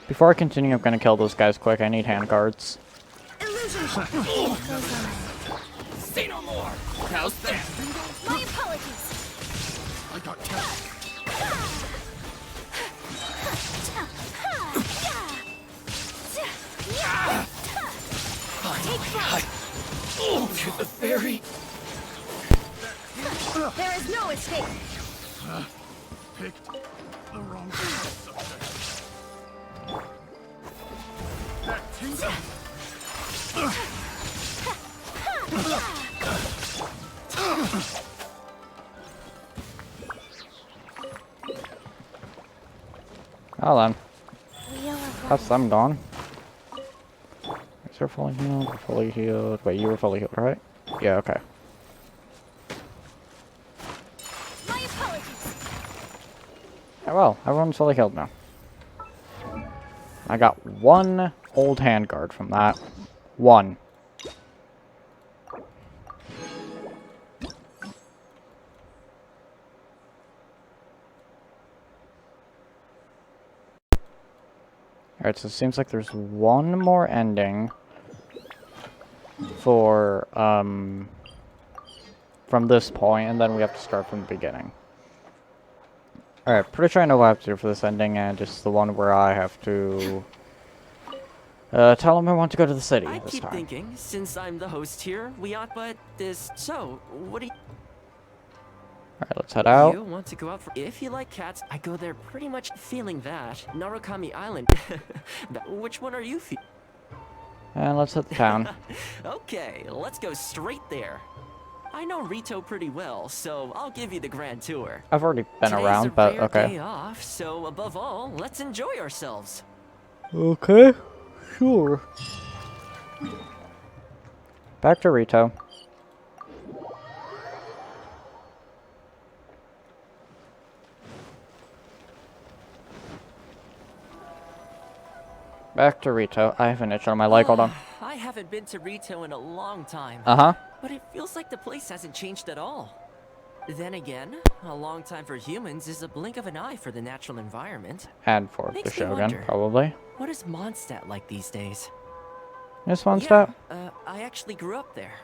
Before I continue, I'm gonna kill those guys quick. I need hand guards. Say no more. How's that? My apologies. Get the fairy. There is no escape. Picked the wrong subject. That tingle. Well then, Wheel of that's them gone. Is there fully healed? We're fully healed. Wait, you were fully healed, right? Yeah, okay. my apologies. Yeah, well, everyone's fully healed now. I got one old handguard from that. One. Alright, so it seems like there's one more ending for, from this point, and then we have to start from the beginning. Alright, pretty sure I know what I have to do for this ending, and it's the one where I have to tell him I want to go to the city I this keep time. thinking, since I'm the host here, we ought but this. So, what do you? Alright, let's head out. You want to go out for? If you like cats, I go there pretty much feeling that. Narukami Island. Which one are you feeling? And let's hit the town. Okay, let's go straight there. I know Rito pretty well, so I'll give you the grand tour. I've already been Today's around, a but rare okay. day off, so above all, let's enjoy ourselves. Okay, sure. Back to Rito. Back to Rito. I have an itch on my leg, hold on. I haven't been to Rito in a long time. Uh-huh. But it feels like the place hasn't changed at all. Then again, a long time for humans is a blink of an eye for the natural environment. And for the Makes me Shogun, wonder. probably. What is Mondstadt like these days? This one step? I actually grew up there.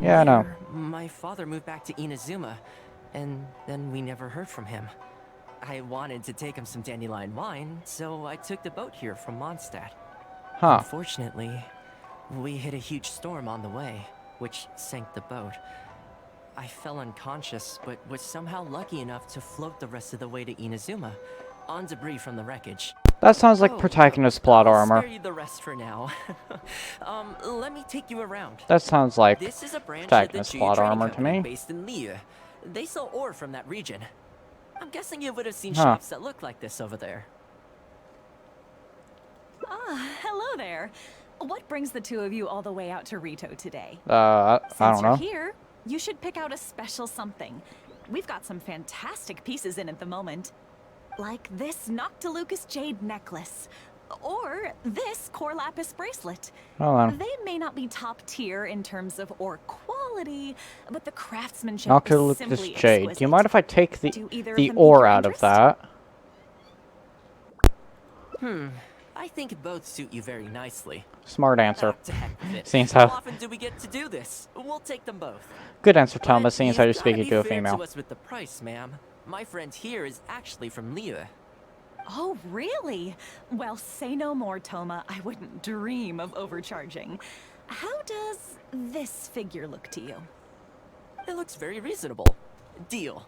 Yeah, I know. Later, my father moved back to Inazuma, and then we never heard from him. I wanted to take him some dandelion wine, so I took the boat here from Mondstadt. Huh. Unfortunately, we hit a huge storm on the way, which sank the boat. I fell unconscious, but was somehow lucky enough to float the rest of the way to Inazuma, on debris from the wreckage. That sounds like protagonist plot I'll armor. spare you the rest for now. Let me take you around. That sounds like This is a branch of protagonist the plot Trading armor to Company me. based in Liyue. They sell ore from that region. I'm guessing you would have seen Huh. shops that look like this over there. Ah, hello there. What brings the two of you all the way out to Rito today? I Since don't know. you're here, you should pick out a special something. We've got some fantastic pieces in at the moment. Like this Noctilucus jade necklace. Or this core lapis bracelet. Hold on. They may not be top tier in terms of ore quality, but the craftsmanship is Noctilucus simply Jade. exquisite. Do you mind if I take Do either of the them pique ore your out of interest? that? I think both suit you very nicely. Smart answer. To heck with it. Seems How how- often do we get to do this? We'll take them both. Good answer, Thomas, But seeing as how you're you've speaking gotta to a be fair female. To us with the price, ma'am. My friend here is actually from Liyue. Oh, really? Well, say no more, Thoma. I wouldn't dream of overcharging. How does this figure look to you? It looks very reasonable. Deal.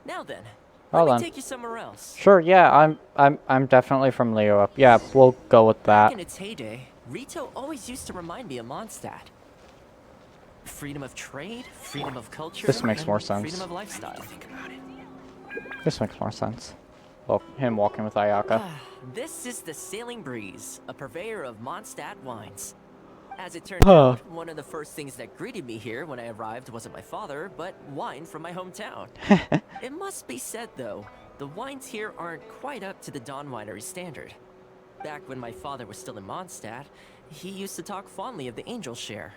Now then, Hold let on. me take you somewhere else. Sure, yeah, I'm definitely from Leo up. Yeah, we'll go with Back that. in its heyday, Rito always used to remind me of Mondstadt. Freedom of trade, freedom of culture, This makes and more sense. freedom of lifestyle. This makes more sense. Well, him walking with Ayaka. This is the Sailing Breeze, a purveyor of Mondstadt wines. As it turned Huh. out, one of the first things that greeted me here when I arrived wasn't my father, but wine from my hometown. It must be said, though, the wines here aren't quite up to the Dawn Winery standard. Back when my father was still in Mondstadt, he used to talk fondly of the Angel Share.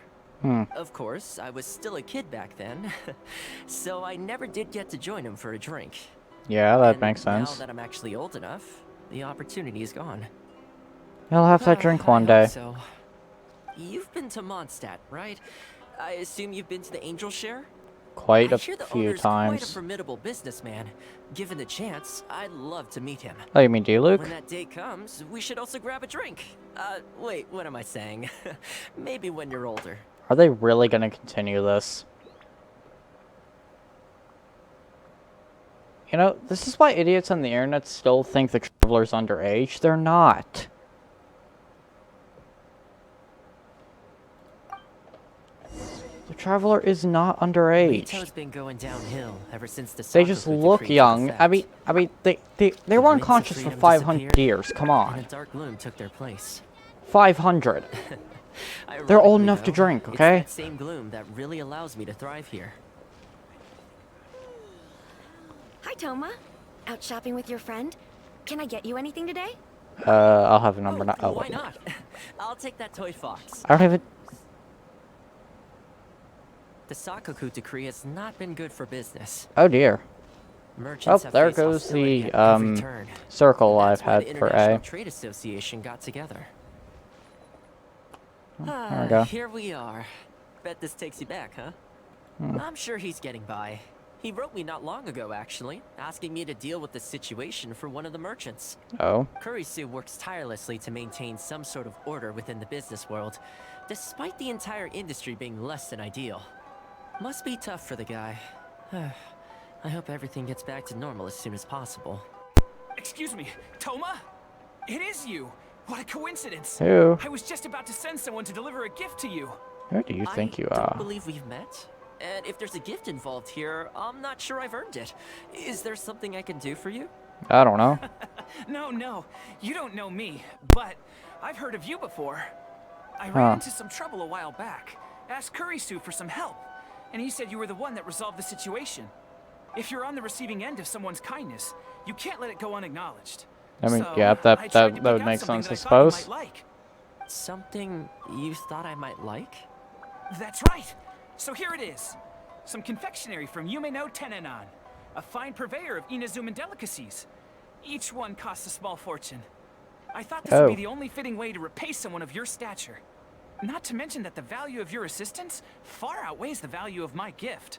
Of course, I was still a kid back then, so I never did get to join him for a drink. Yeah, that And makes sense. Now that I'm actually old enough, the opportunity is gone. You'll have that drink I one hope day. So, you've been to Mondstadt, right? I assume you've been to the Angel Share? quite I a hear the few owner's quite a times. formidable businessman. Given the chance, I'd love to meet him. Oh, you mean do you, Luke? When that day comes, we should also grab a drink. Wait, what am I saying? Maybe when you're older. Are they really gonna continue this? You know, this is why idiots on the internet still think the Traveler's underage. They're not. The Traveler is not underage. Rito's been going downhill ever since the They just Sakoku look decree took young. effect. I mean, they The were rings of unconscious for freedom 500 disappeared, years. Come And on, a dark gloom took their place. 500. They're old Ironically, enough to though, drink, it's okay? that same gloom that really allows me to thrive here. Hi, Thoma. Out shopping with your friend? Can I get you anything today? I'll have a number now. Oh, Why wait. not? I'll take that toy fox. I don't even. The Sakoku decree has not been good for business. Oh dear. Merchants have There faced goes hostility the at every turn. circle And I've that's why the had for International A. Trade Association got together. There we go. Here we are. Bet this takes you back, huh? I'm sure he's getting by. He wrote me not long ago, actually, asking me to deal with the situation for one of the merchants. Oh. Kurisu works tirelessly to maintain some sort of order within the business world, despite the entire industry being less than ideal. Must be tough for the guy. I hope everything gets back to normal as soon as possible. Excuse me, Thoma? It is you! What a coincidence! Who? I was just about to send someone to deliver a gift to you. Who do you think you I are? don't believe we've met. And if there's a gift involved here, I'm not sure I've earned it. Is there something I can do for you? I don't know. No, you don't know me, but I've heard of you before. I ran into some trouble a while back. Asked Kurisu for some help, and he said you were the one that resolved the situation. If you're on the receiving end of someone's kindness, you can't let it go unacknowledged. I mean, So, yeah, I that tried to pick would out make something sense, I that thought you suppose. might like. Something you thought I might like? That's right. So here it is. Some confectionery from Yume Tenenan, a fine purveyor of Inazuman delicacies. Each one costs a small fortune. I thought this would be the only fitting way to repay someone of your stature. Not to mention that the value of your assistance far outweighs the value of my gift.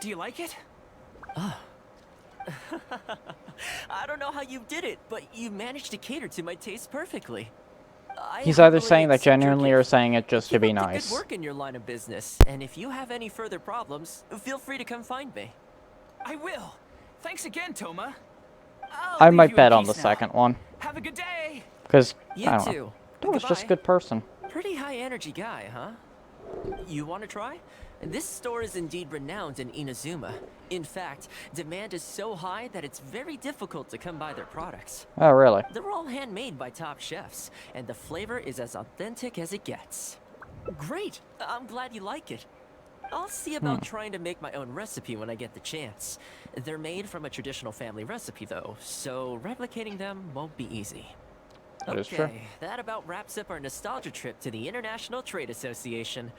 Do you like it? I don't know how you did it, but you managed to cater to my taste perfectly. He's either saying that genuinely or saying it just to be Keep up the nice. Good work in your line of business, and if you have any further problems, feel free to come find me. I will. Thanks again, Thoma. I might bet on the second one. Have a good day. Because, You I don't know. too. That was just a Goodbye. good person. Pretty high energy guy, huh? You want to try? This store is indeed renowned in Inazuma. In fact, demand is so high that it's very difficult to come by their products. Oh, really? They're all handmade by top chefs, and the flavor is as authentic as it gets. Great! I'm glad you like it. I'll see about trying to make my own recipe when I get the chance. They're made from a traditional family recipe, though, so replicating them won't be easy. That is true. That about wraps up our nostalgia trip to the International Trade Association.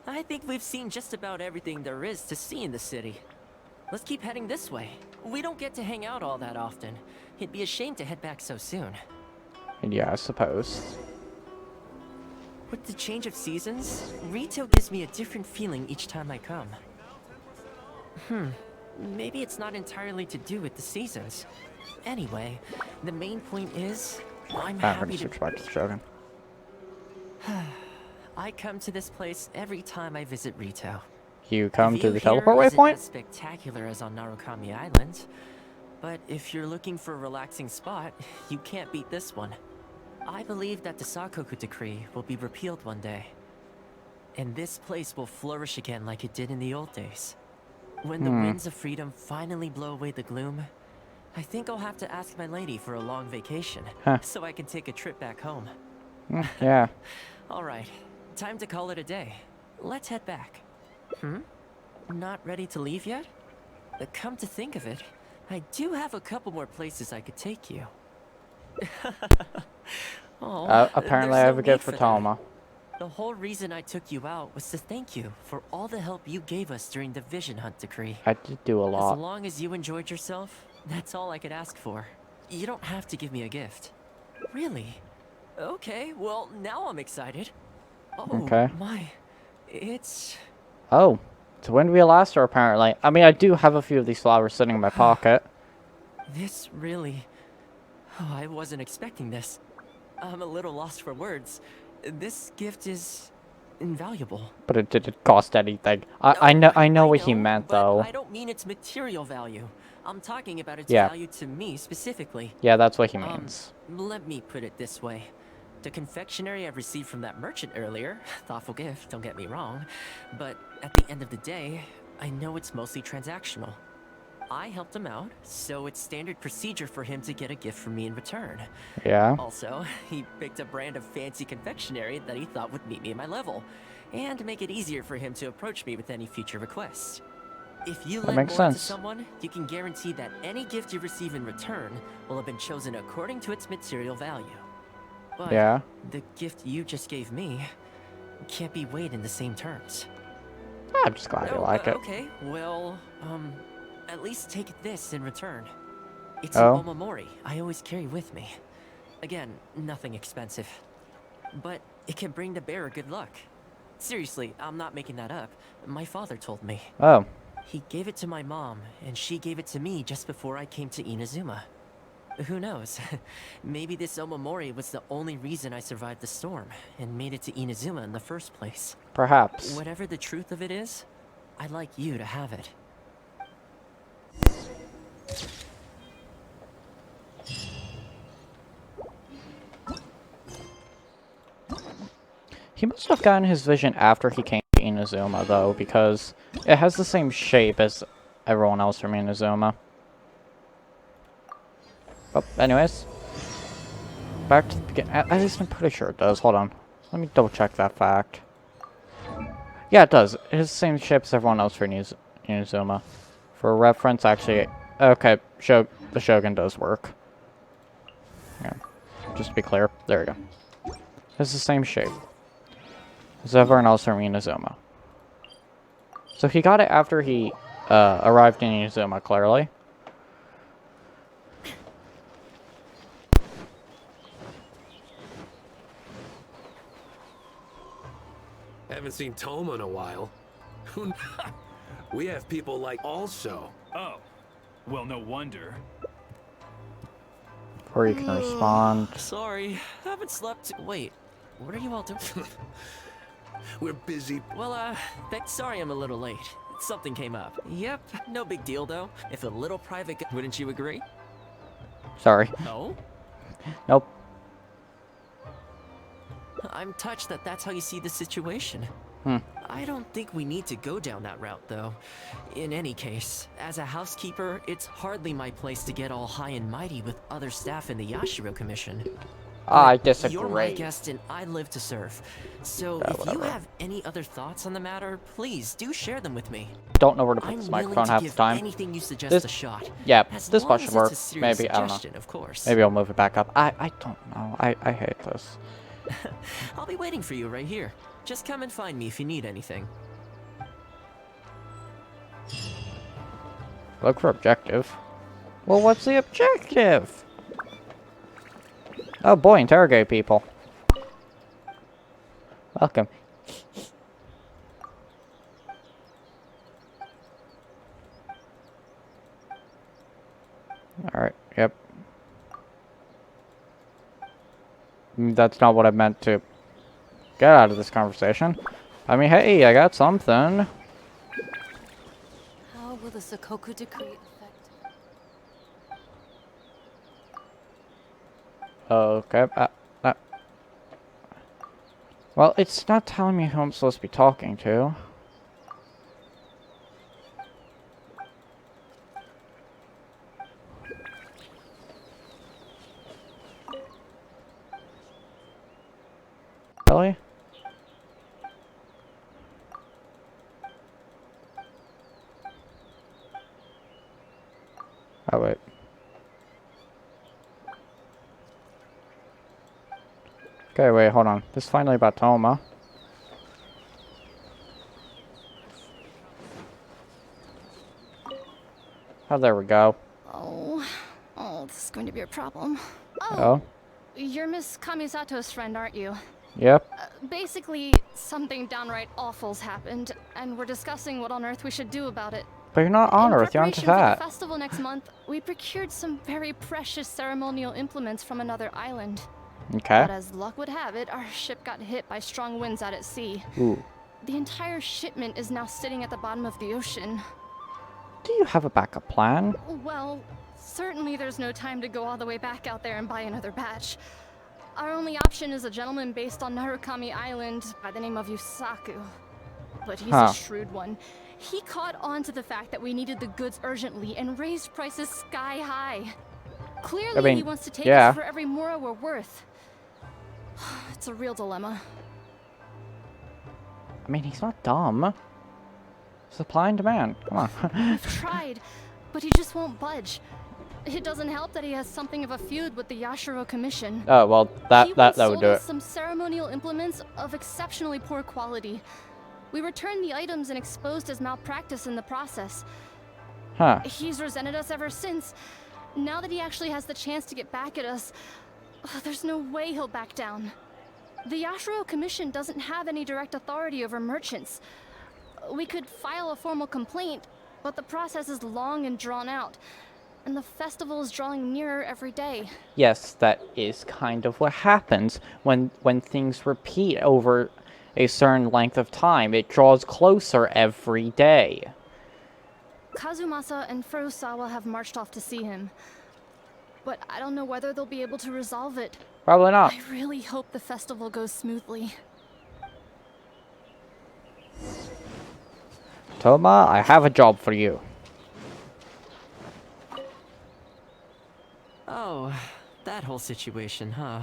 I think we've seen just about everything there is to see in the city. Let's keep heading this way. We don't get to hang out all that often. It'd be a shame to head back so soon. Yeah, I suppose. With the change of seasons, Rito gives me a different feeling each time I come. Maybe it's not entirely to do with the seasons. Anyway, the main point is, I'm I'm happy gonna to... switch back to the Shogun. I come to this place every time I visit Rito. You come to view the here teleport isn't waypoint? as spectacular as on Narukami Island, but if you're looking for a relaxing spot, you can't beat this one. I believe that the Sakoku decree will be repealed one day, and this place will flourish again like it did in the old days. When the winds of freedom finally blow away the gloom, I think I'll have to ask my lady for a long vacation, so I can take a trip back home. Yeah. Alright, time to call it a day. Let's head back. Not ready to leave yet? Come to think of it, I do have a couple more places I could take you. Apparently there's I have no a gift need for that. Thoma. The whole reason I took you out was to thank you for all the help you gave us during the Vision Hunt decree. I did do a As lot. long as you enjoyed yourself, that's all I could ask for. You don't have to give me a gift. Really? Okay, well, now I'm excited. Oh, Okay. my. It's... Oh. It's a Windwheel Aster, apparently. I mean, I do have a few of these flowers sitting in my pocket. This really... Oh, I wasn't expecting this. I'm a little lost for words. This gift is invaluable. But it didn't cost anything. I know what he meant, though. I don't mean its material value. I'm talking about its Yeah. value to me specifically. Yeah, that's what he means. Let me put it this way. The confectionery I received from that merchant earlier, thoughtful gift, don't get me wrong, but at the end of the day, I know it's mostly transactional. I helped him out, so it's standard procedure for him to get a gift from me in return. Yeah. Also, he picked a brand of fancy confectionery that he thought would meet me at my level, and make it easier for him to approach me with any future requests. If you That lend makes more to sense. someone, you can guarantee that any gift you receive in return will have been chosen according to its material value. But Yeah. the gift you just gave me can't be weighed in the same terms. I'm just glad you like it. Okay, well, at least take this in return. It's Oh. an omamori I always carry with me. Again, nothing expensive. But it can bring the bearer good luck. Seriously, I'm not making that up. My father told me. Oh. He gave it to my mom, and she gave it to me just before I came to Inazuma. Who knows? Maybe this omamori was the only reason I survived the storm and made it to Inazuma in the first place. Perhaps. Whatever the truth of it is, I'd like you to have it. He must have gotten his vision after he came to Inazuma, though, because it has the same shape as everyone else from Inazuma. Oh, anyways. Back to the beginning. At least I'm pretty sure it does. Hold on. Let me double check that fact. Yeah, it does. It has the same shape as everyone else for Inazuma. For reference, actually... Okay, the Shogun does work. Yeah. Just to be clear. There we go. It's the same shape as everyone else from Inazuma. So he got it after he arrived in Inazuma, clearly. Haven't seen Thoma in a while. We have people like also. Oh, well, no wonder. Or you can respond. Sorry, haven't slept. Wait, what are you all doing? We're busy. Well, sorry I'm a little late. Something came up. Yep, no big deal though. If a little private, wouldn't you agree? Sorry. No? Nope. I'm touched that that's how you see the situation. Hmm. I don't think we need to go down that route, though. In any case, as a housekeeper, it's hardly my place to get all high and mighty with other staff in the Yashiro Commission. I But disagree. You're my guest and I live to serve. So if you whatever. have any other thoughts on the matter, please do share them with me. Don't know where to put I'm this willing microphone to half the give time. anything you suggest This- a shot. Yeah, As this long part as should it's a work. serious Maybe, I don't know. suggestion, of course. Maybe I'll move it back up. I don't know. I hate this. I'll be waiting for you right here. Just come and find me if you need anything. Look for objective. Well, what's the objective? Oh boy, interrogate people. Welcome. Alright, yep. That's not what I meant to get out of this conversation. I mean, hey, I got something. How will the Sakoku decree affect? Okay. Well, it's not telling me who I'm supposed to be talking to. Really? Oh, wait. Okay, wait, hold on. This is finally about Thoma. Oh, there we go. Oh, this is going to be a problem. Oh? You're Miss Kamisato's friend, aren't you? Yep. Basically, something downright awful's happened, and we're discussing what on earth we should do about it. But you're not on In Earth, you're on preparation for the Tefat. festival next month, we procured some very precious ceremonial implements from another island. Okay. But as luck would have it, our ship got hit by strong winds out at sea. Ooh. The entire shipment is now sitting at the bottom of the ocean. Do you have a backup plan? Well, certainly there's no time to go all the way back out there and buy another batch. Our only option is a gentleman based on Narukami Island by the name of Yusaku. But he's a shrewd one. He caught on to the fact that we needed the goods urgently and raised prices sky high. Clearly, he wants to take us for every mora we're worth. It's a real dilemma. I mean, he's not dumb. Supply and demand. Come on. We've tried, but he just won't budge. It doesn't help that he has something of a feud with the Yashiro Commission. Oh, well, that would do it. Some ceremonial implements of exceptionally poor quality. We returned the items and exposed his malpractice in the process. Huh. He's resented us ever since. Now that he actually has the chance to get back at us, there's no way he'll back down. The Yashiro Commission doesn't have any direct authority over merchants. We could file a formal complaint, but the process is long and drawn out, and the festival is drawing nearer every day. Yes, that is kind of what happens when things repeat over a certain length of time. It draws closer every day. Kazumasa and Furusawa have marched off to see him, but I don't know whether they'll be able to resolve it. Probably not. I really hope the festival goes smoothly. Thoma, I have a job for you. Oh, that whole situation, huh?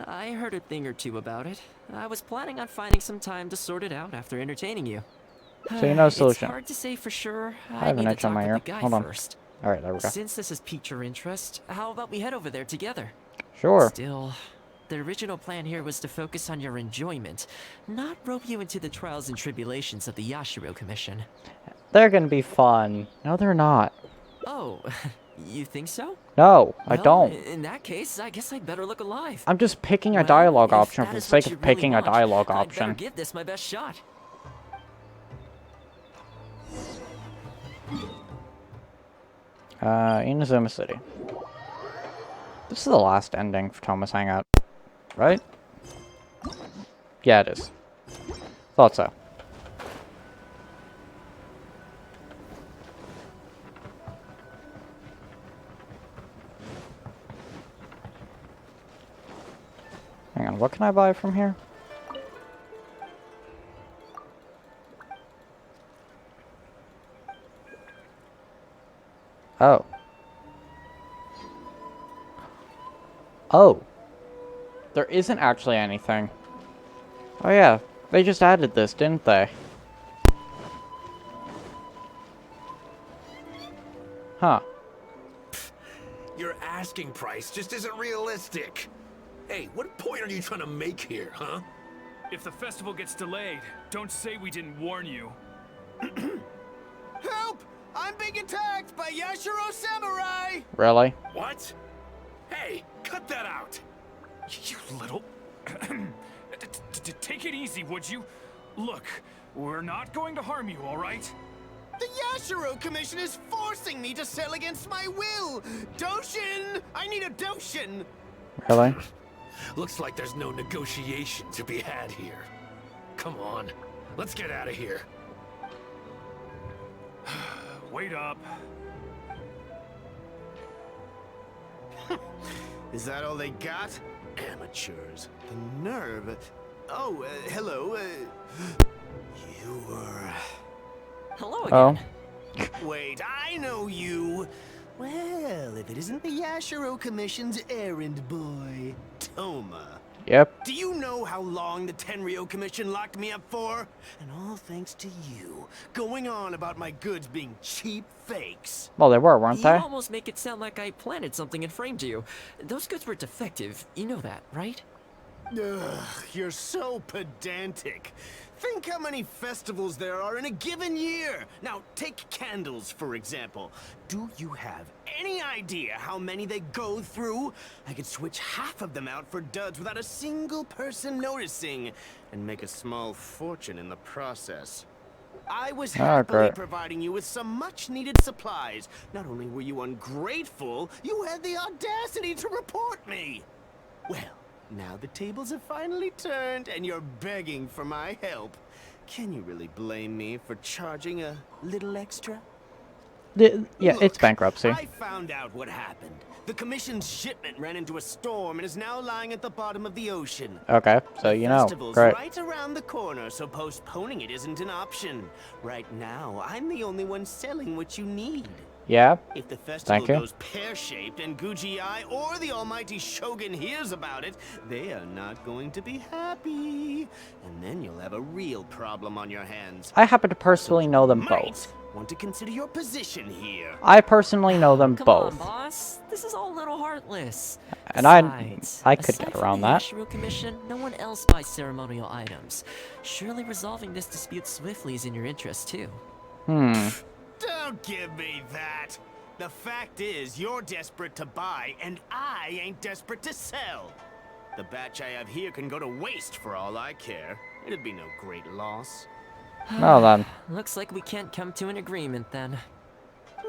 I heard a thing or two about it. I was planning on finding some time to sort it out after entertaining you. So you know the solution. It's hard to say for sure. I have an itch on my ear. Hold on. First. Alright, there we go. Since this has piqued your interest, how about we head over there together? Sure. Still, the original plan here was to focus on your enjoyment, not rope you into the trials and tribulations of the Yashiro Commission. They're gonna be fun. No, they're not. Oh, you think so? No, I don't. In that case, I guess I'd better look alive. I'm just picking a dialogue option for the That is what sake you of really picking a want, dialogue I'd option. better give this my best shot. Inazuma City. This is the last ending for Thoma's Hangout, right? Yeah, it is. Thought so. Hang on, what can I buy from here? Oh. Oh. There isn't actually anything. Oh yeah, they just added this, didn't they? Huh. Your asking price just isn't realistic. Hey, what point are you trying to make here, huh? If the festival gets delayed, don't say we didn't warn you. Help! I'm being attacked by Yashiro Samurai! Really? What? Hey, cut that out! You little... Take it easy, would you? Look, we're not going to harm you, all right? The Yashiro Commission is forcing me to sell against my will! Doshin! I need a Doshin! Really? Looks like there's no negotiation to be had here. Come on, let's get out of here. Wait up. Is that all they got? Amateurs. The nerve. Oh, hello. You were... Hello again. Wait, I know you. Well, if it isn't the Yashiro Commission's errand boy, Thoma. Yep. Do you know how long the Tenryo Commission locked me up for? And all thanks to you, going on about my goods being cheap fakes. Well, they were, weren't they? You almost make it sound like I planted something and framed you. Those goods were defective. You know that, right? Ugh, you're so pedantic. Think how many festivals there are in a given year. Now, take candles, for example. Do you have any idea how many they go through? I could switch half of them out for duds without a single person noticing, and make a small fortune in the process. I was happily providing you with some much-needed supplies. Not only were you ungrateful, you had the audacity to report me. Well, now the tables have finally turned, and you're begging for my help. Can you really blame me for charging a little extra? Yeah, Look, it's bankruptcy. I found out what happened. The commission's shipment ran into a storm and is now lying at the bottom of the ocean. Okay, so you know. Festival's Great. right around the corner, so postponing it isn't an option. Right now, I'm the only one selling what you need. Yeah. If the festival Thank you. goes pear-shaped and Gucci-Eye or the almighty Shogun hears about it, they are not going to be happy. And then you'll have a real problem on your hands. I happen to personally know them Might both. want to consider your position here. I personally know them Come both. on, boss. This is all a little heartless. And Besides, I could aside get from around the that. Yashiro Commission, no one else buys ceremonial items. Surely resolving this dispute swiftly is in your interest, too. Don't give me that. The fact is, you're desperate to buy, and I ain't desperate to sell. The batch I have here can go to waste for all I care. It'd be no great loss. Well then. Looks like we can't come to an agreement then.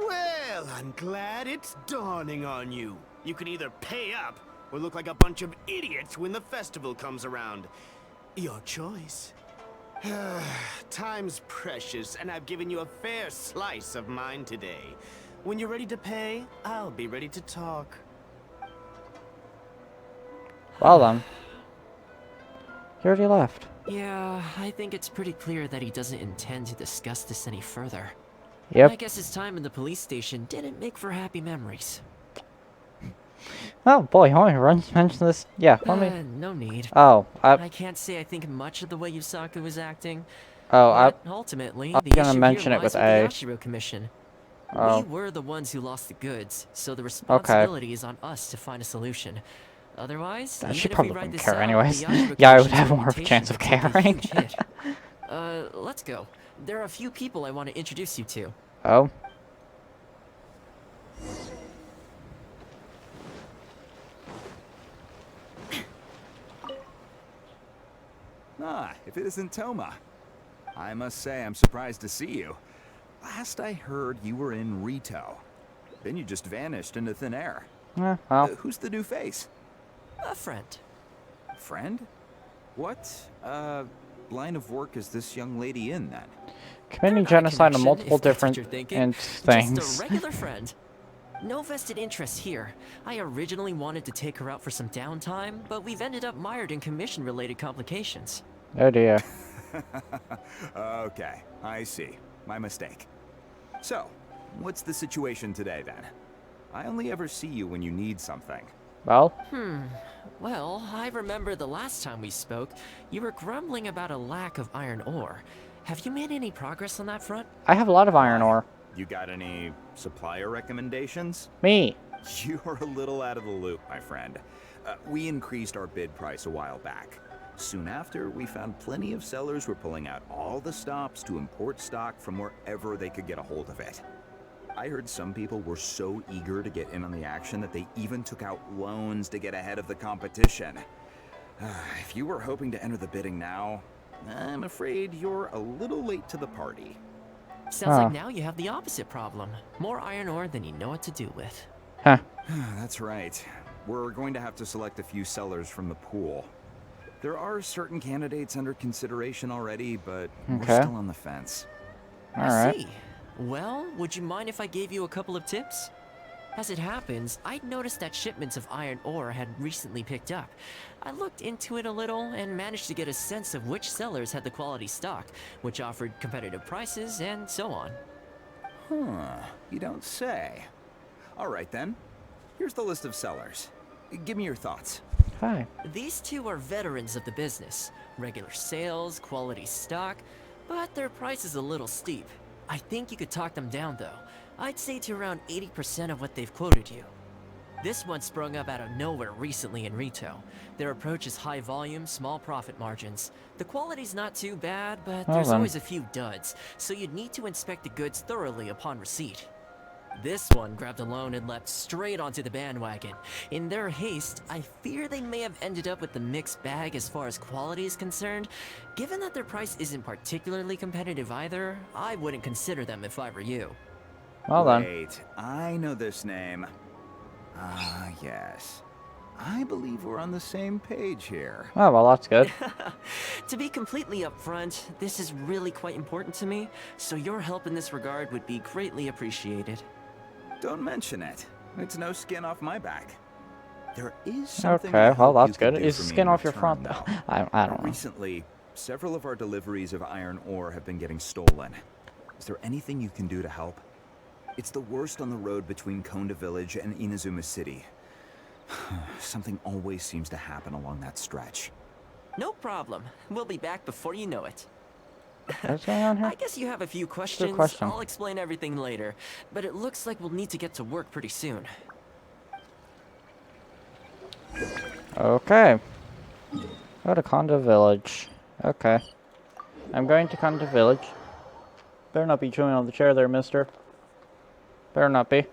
Well, I'm glad it's dawning on you. You can either pay up or look like a bunch of idiots when the festival comes around. Your choice. Time's precious, and I've given you a fair slice of mine today. When you're ready to pay, I'll be ready to talk. Well then. He already left. Yeah, I think it's pretty clear that he doesn't intend to discuss this any further. Yep. I guess his time in the police station didn't make for happy memories. Oh boy, let me mention this. Yeah, let me. No need. Oh, I can't say I think much of the way Yusaku was acting. oh, But ultimately, I'm the gonna issue mention here it with lies A. the Yashiro Commission. Oh. We were the ones who lost the goods, so the responsibility is on us to find a solution. Otherwise, She even if probably we ride wouldn't this care out, anyways. the Yashiro Yeah, I would Commission's have more of a chance of reputation could take a caring. huge hit. Let's go. There are a few people I want to introduce you to. Oh. Ah, if it isn't Thoma. I must say I'm surprised to see you. Last I heard, you were in Rito. Then you just vanished into thin air. Yeah, well. Who's the new face? A friend. Friend? What, line of work is this young lady in, then? Committing genocide on Connection, multiple if that's what different you're thinking. things. Just a regular friend. No vested interest here. I originally wanted to take her out for some downtime, but we've ended up mired in commission-related complications. Oh dear. Okay, I see. My mistake. So, what's the situation today, then? I only ever see you when you need something. Well? Well, I remember the last time we spoke, you were grumbling about a lack of iron ore. Have you made any progress on that front? I have a lot of iron ore. You got any supplier recommendations? Me. You're a little out of the loop, my friend. We increased our bid price a while back. Soon after, we found plenty of sellers were pulling out all the stops to import stock from wherever they could get a hold of it. I heard some people were so eager to get in on the action that they even took out loans to get ahead of the competition. If you were hoping to enter the bidding now, I'm afraid you're a little late to the party. Sounds like now you have the opposite problem. More iron ore than you know what to do with. Huh. That's right. We're going to have to select a few sellers from the pool. There are certain candidates under consideration already, but we're still on the fence. I see. Well, would you mind if I gave you a couple of tips? As it happens, I'd noticed that shipments of iron ore had recently picked up. I looked into it a little and managed to get a sense of which sellers had the quality stock, which offered competitive prices, and so on. Huh, you don't say. All right then. Here's the list of sellers. Give me your thoughts. Hi. These two are veterans of the business. Regular sales, quality stock, but their price is a little steep. I think you could talk them down though. I'd say to around 80% of what they've quoted you. This one sprung up out of nowhere recently in retail. Their approach is high volume, small profit margins. The quality's not too bad, but there's always a few duds, so you'd need to inspect the goods thoroughly upon receipt. This one grabbed a loan and leapt straight onto the bandwagon. In their haste, I fear they may have ended up with the mixed bag as far as quality is concerned. Given that their price isn't particularly competitive either, I wouldn't consider them if I were you. Well then. Wait, I know this name. Ah, yes. I believe we're on the same page here. Oh, well, that's good. To be completely upfront, this is really quite important to me, so your help in this regard would be greatly appreciated. Don't mention it. It's no skin off my back. There is something Okay, well, you that's could good. do Is for me skin in off your return, front, though? though. I don't know. Recently, several of our deliveries of iron ore have been getting stolen. Is there anything you can do to help? It's the worst on the road between Konda Village and Inazuma City. Something always seems to happen along that stretch. No problem. We'll be back before you know it. What's going on here? I guess you have a few questions. I'll explain everything later, but it looks like we'll need to get to work pretty soon. Okay. Go to Konda Village. Okay. I'm going to Konda Village. Better not be chewing on the chair there, mister. Better not be.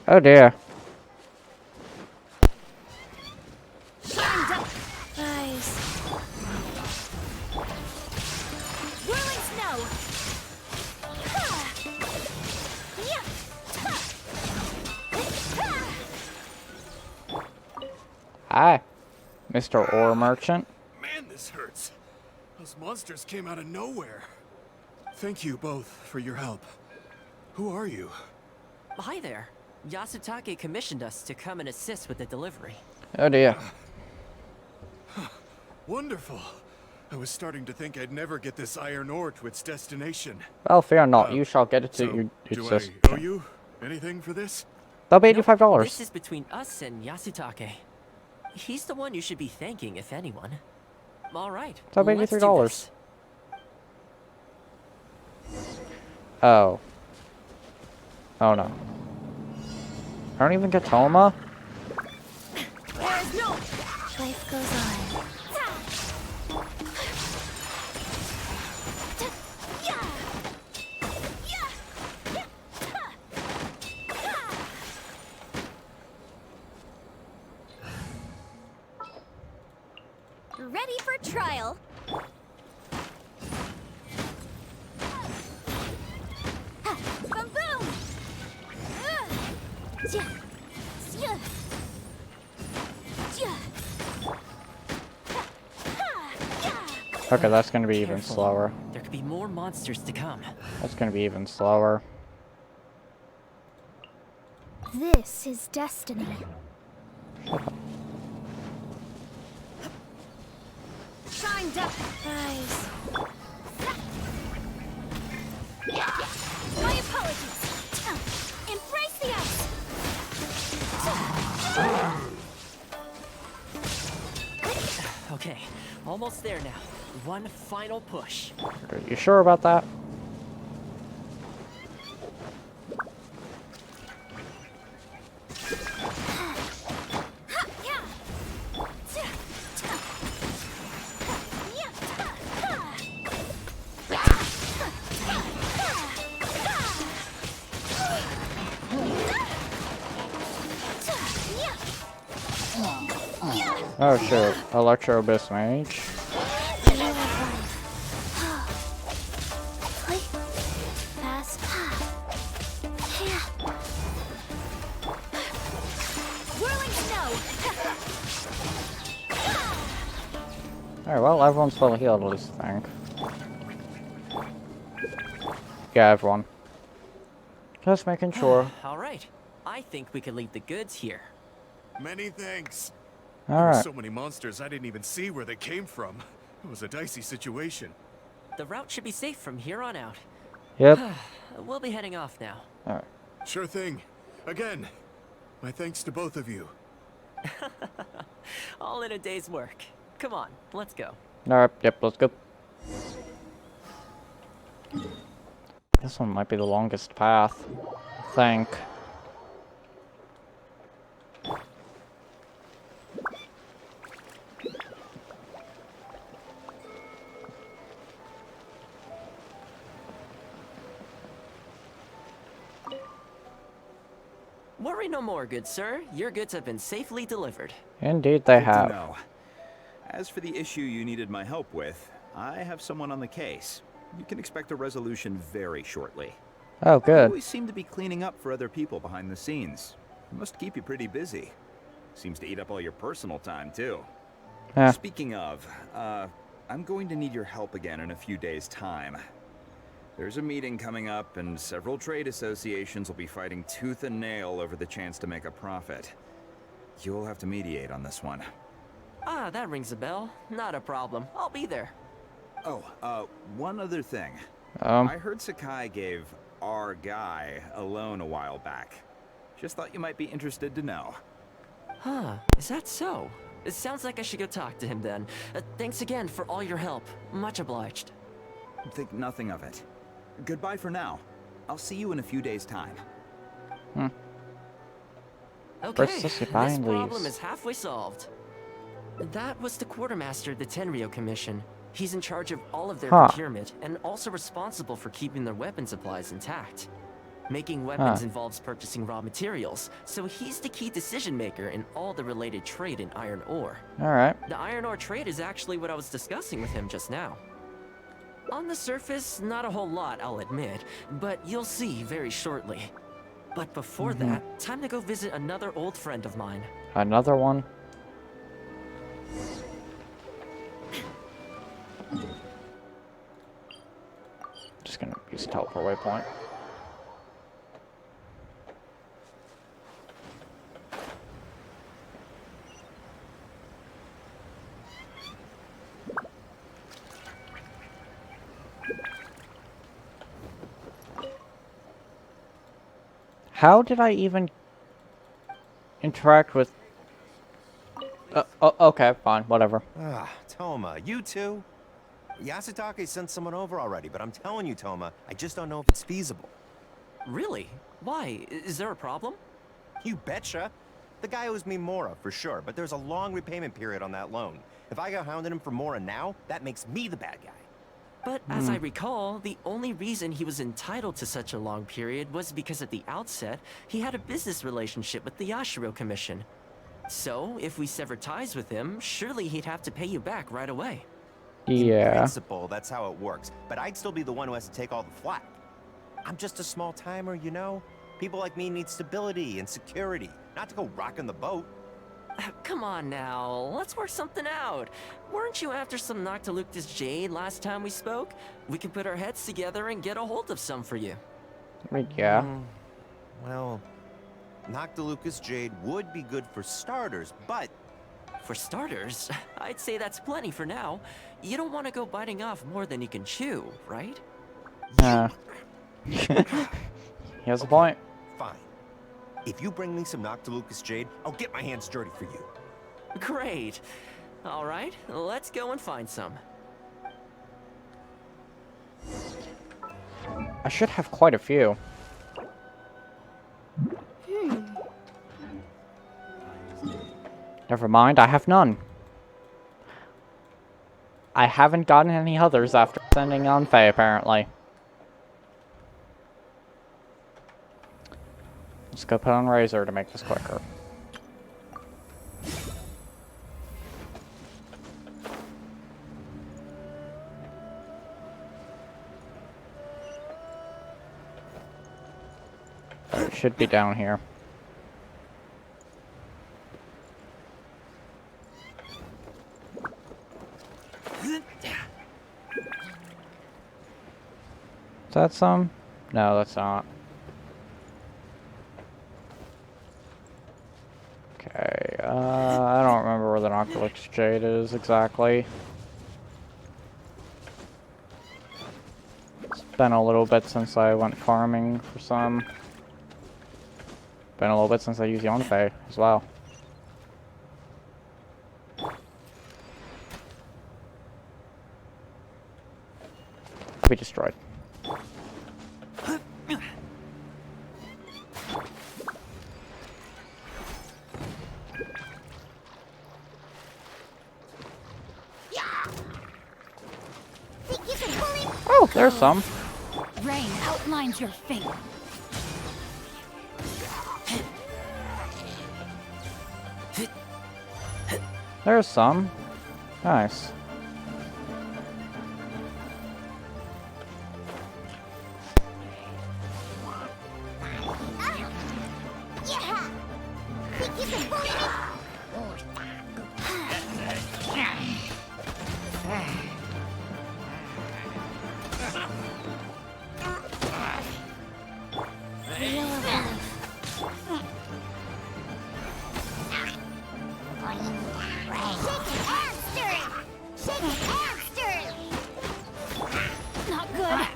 Oh dear. Guys. Whirling snow. Hi, Mr. Ore Merchant. Man, this hurts. Those monsters came out of nowhere. Thank you both for your help. Who are you? Hi there. Yasutake commissioned us to come and assist with the delivery. Oh dear. Wonderful. I was starting to think I'd never get this iron ore to its destination. Well, fear not. You shall get it to So, your do destination. I owe you anything for this? That'll be $85. This is between us and Yasutake. He's the one you should be thanking, if anyone. All right. That'll be let's do $83. this. Oh. Oh no. I don't even get Thoma? There is no life goes on. Ready for trial. Boom boom. Okay, that's gonna be even Careful. slower. There could be more monsters to come. That's gonna be even slower. This is destiny. Shined up. Guys. My apologies. Embrace the ice. Okay, almost there now. One final push. Are you sure about that? Oh shoot, Electro Abyss Mage. Fast. Whirling snow. Alright, well, everyone's fully healed at least, I think. Yeah, everyone. Just making sure. All right. I think we can leave the goods here. Many thanks. There were Alright. so many monsters I didn't even see where they came from. It was a dicey situation. The route should be safe from here on out. Yep. We'll be heading off now. Alright. Sure thing. Again, my thanks to both of you. All in a day's work. Come on, let's go. Alright, yep, let's go. This one might be the longest path, I think. Worry no more, good sir. Your goods have been safely delivered. Indeed they Good to have. know. As for the issue you needed my help with, I have someone on the case. You can expect a resolution very shortly. Oh, You good. always seem to be cleaning up for other people behind the scenes. It must keep you pretty busy. Seems to eat up all your personal time, too. Yeah. Speaking of, I'm going to need your help again in a few days' time. There's a meeting coming up, and several trade associations will be fighting tooth and nail over the chance to make a profit. You'll have to mediate on this one. Ah, that rings a bell. Not a problem. I'll be there. Oh, one other thing. Um. I heard Sakai gave our guy a loan a while back. Just thought you might be interested to know. Huh, is that so? It sounds like I should go talk to him then. Thanks again for all your help. Much obliged. Think nothing of it. Goodbye for now. I'll see you in a few days' time. Okay, First, this buying problem leaves. is halfway solved. That was the quartermaster of the Tenryo Commission. He's in charge of all of their procurement and also responsible for keeping their weapon supplies intact. Making weapons involves purchasing raw materials, so he's the key decision maker in all the related trade in iron ore. Alright. The iron ore trade is actually what I was discussing with him just now. On the surface, not a whole lot, I'll admit, but you'll see very shortly. But before that, time to go visit another old friend of mine. Another one? Just gonna use teleport waypoint. How did I even interact with... okay, fine, whatever. Ah, Thoma, you too? Yasutake sent someone over already, but I'm telling you, Thoma, I just don't know if it's feasible. Really? Why? Is there a problem? You betcha. The guy owes me Mora, for sure, but there's a long repayment period on that loan. If I go hounding him for Mora now, that makes me the bad guy. But as I recall, the only reason he was entitled to such a long period was because at the outset, he had a business relationship with the Yashiro Commission. So, if we sever ties with him, surely he'd have to pay you back right away. In principle, that's how it works, but I'd still be the one who has to take all the flack. I'm just a small timer, you know? People like me need stability and security, not to go rocking the boat. Come on now, let's work something out. Weren't you after some Noctiluctus Jade last time we spoke? We can put our heads together and get a hold of some for you. Yeah. Well, Noctilucus Jade would be good for starters, but... For starters, I'd say that's plenty for now. You don't want to go biting off more than you can chew, right? He has a point. Fine. If you bring me some Noctilucus Jade, I'll get my hands dirty for you. Great. All right, let's go and find some. I should have quite a few. Never mind, I have none. I haven't gotten any others after sending on Faye, apparently. Let's go put on Razor to make this quicker. It should be down here. Is that some? No, that's not. Okay, I don't remember where the Noctilucus Jade is exactly. It's been a little bit since I went farming for some. Been a little bit since I used Yonfei as well. Be destroyed. Oh, there's some. Rain outlines your fate. There's some. Nice. Not good.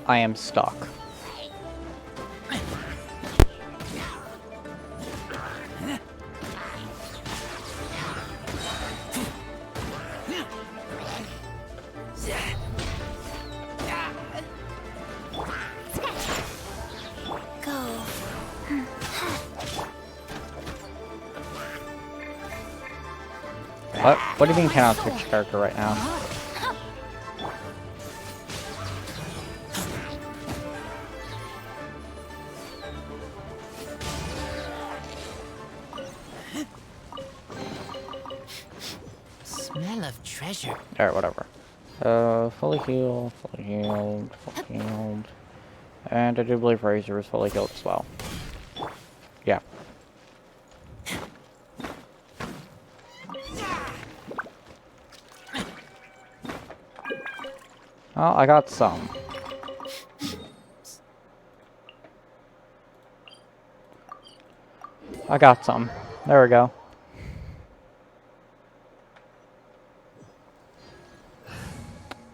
I am stuck. What do you mean cannot switch character right now? Smell of treasure. Alright, whatever. Fully healed, fully healed, fully healed. And I do believe Razor is fully healed as well. Yeah. Oh, I got some. I got some. There we go.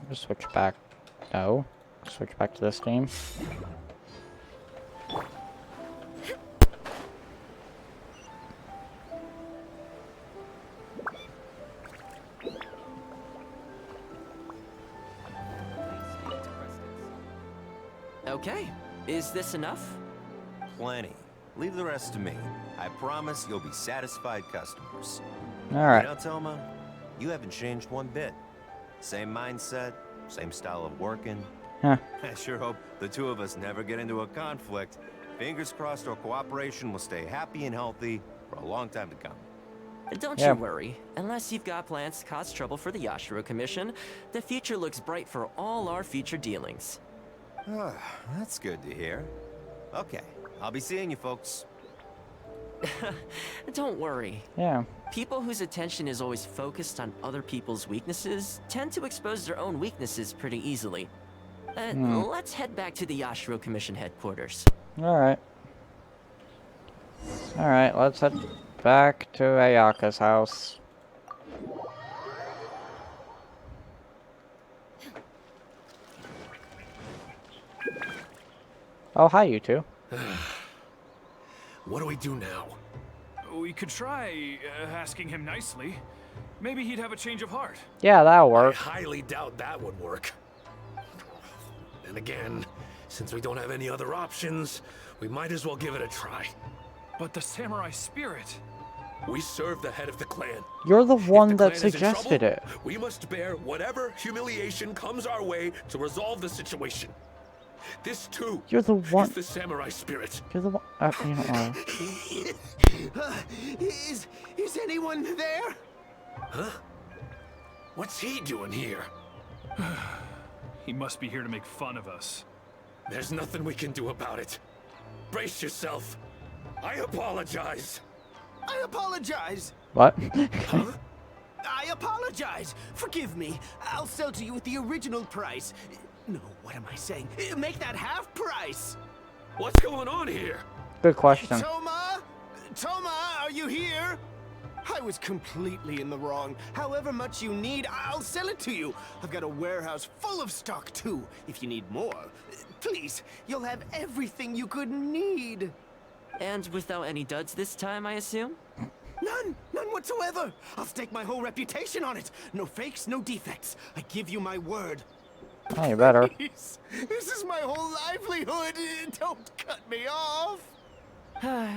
Just switch back. No. Switch back to this game. Okay, is this enough? Plenty. Leave the rest to me. I promise you'll be satisfied customers. Alright. You know, Thoma, you haven't changed one bit. Same mindset, same style of working. Huh. I sure hope the two of us never get into a conflict. Fingers crossed our cooperation will stay happy and healthy for a long time to come. Don't Yeah. you worry. Unless you've got plans to cause trouble for the Yashiro Commission, the future looks bright for all our future dealings. That's good to hear. Okay, I'll be seeing you folks. Don't worry. Yeah. People whose attention is always focused on other people's weaknesses tend to expose their own weaknesses pretty easily. Let's head back to the Yashiro Commission headquarters. Alright. Alright, let's head back to Ayaka's house. Oh, hi, you two. What do we do now? We could try asking him nicely. Maybe he'd have a change of heart. Yeah, that'll I work. highly doubt that would work. And again, since we don't have any other options, we might as well give it a try. But the samurai spirit. We serve the head of the clan. You're the one If the that clan is in suggested trouble, it. we must bear whatever humiliation comes our way to resolve the situation. This too You're the one. is the samurai spirit. You're the one. You know, Is anyone there? Huh? What's he doing here? He must be here to make fun of us. There's nothing we can do about it. Brace yourself. I apologize. I apologize. what? I apologize. Forgive me. I'll sell to you at the original price. No, what am I saying? Make that half price. What's going on here? Good question. Thoma? Thoma, are you here? I was completely in the wrong. However much you need, I'll sell it to you. I've got a warehouse full of stock, too. If you need more, please, you'll have everything you could need. And without any duds this time, I assume? None whatsoever. I'll stake my whole reputation on it. No fakes, no defects. I give you my word. Oh, you better. Please, this is my whole livelihood. Don't cut me off.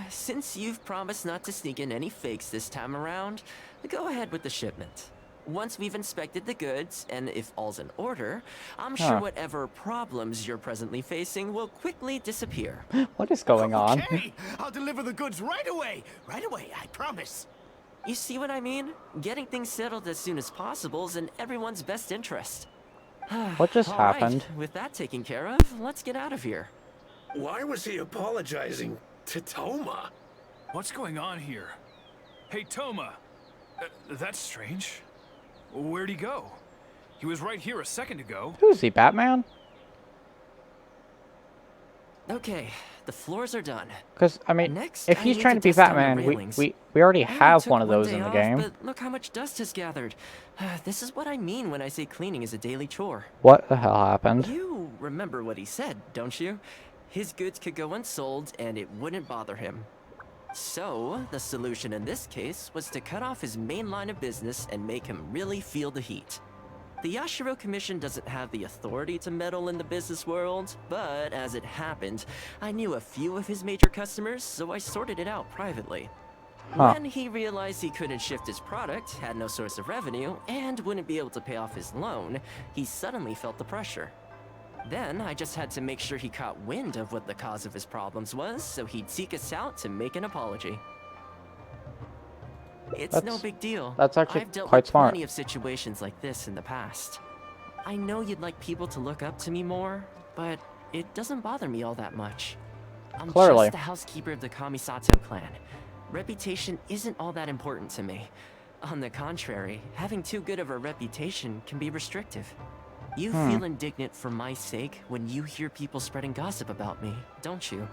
Since you've promised not to sneak in any fakes this time around, go ahead with the shipment. Once we've inspected the goods, and if all's in order, I'm sure whatever problems you're presently facing will quickly disappear. What is going on? Okay, I'll deliver the goods right away. Right away, I promise. You see what I mean? Getting things settled as soon as possible is in everyone's best interest. What just All right, happened? with that taken care of, let's get out of here. Why was he apologizing to Thoma? What's going on here? Hey, Thoma. That's strange. Where'd he go? He was right here a second ago. Who's he, Batman? Okay, the floors are done. Because, I mean, Next, if I he's need trying to to be dust down the Batman, railings. we already I only have took one of those day in the off, game. But look how much dust has gathered. This is what I mean when I say cleaning is a daily chore. What the hell happened? You remember what he said, don't you? His goods could go unsold and it wouldn't bother him. So, the solution in this case was to cut off his main line of business and make him really feel the heat. The Yashiro Commission doesn't have the authority to meddle in the business world, but as it happened, I knew a few of his major customers, so I sorted it out privately. When he realized he couldn't shift his product, had no source of revenue, and wouldn't be able to pay off his loan, he suddenly felt the pressure. Then I just had to make sure he caught wind of what the cause of his problems was, so he'd seek us out to make an apology. It's no big deal. That's actually I've dealt quite with smart. plenty of situations like this in the past. I know you'd like people to look up to me more, but it doesn't bother me all that much. I'm Clearly. just the housekeeper of the Kamisato clan. Reputation isn't all that important to me. On the contrary, having too good of a reputation can be restrictive. You feel indignant for my sake when you hear people spreading gossip about me, don't you?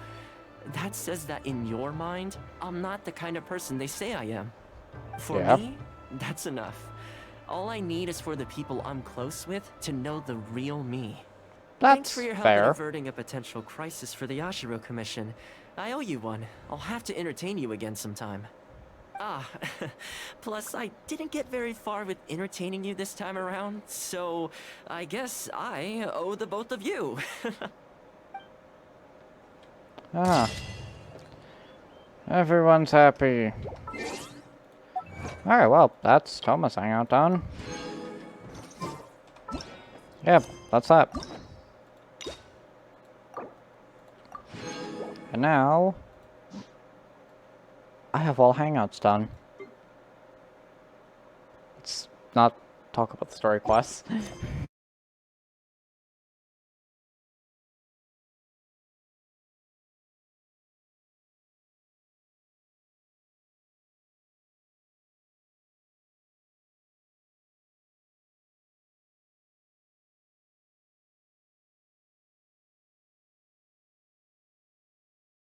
That says that in your mind, I'm not the kind of person they say I am. For me, that's enough. All I need is for the people I'm close with to know the real me. Thanks for your help in averting a potential crisis for the Yashiro Commission. I owe you one. I'll have to entertain you again sometime. Ah, plus I didn't get very far with entertaining you this time around, so I guess I owe the both of you. Everyone's happy. Alright, well, that's Thoma's Hangout done. Yeah, that's that. And now, I have all Hangouts done. Let's not talk about the story quests.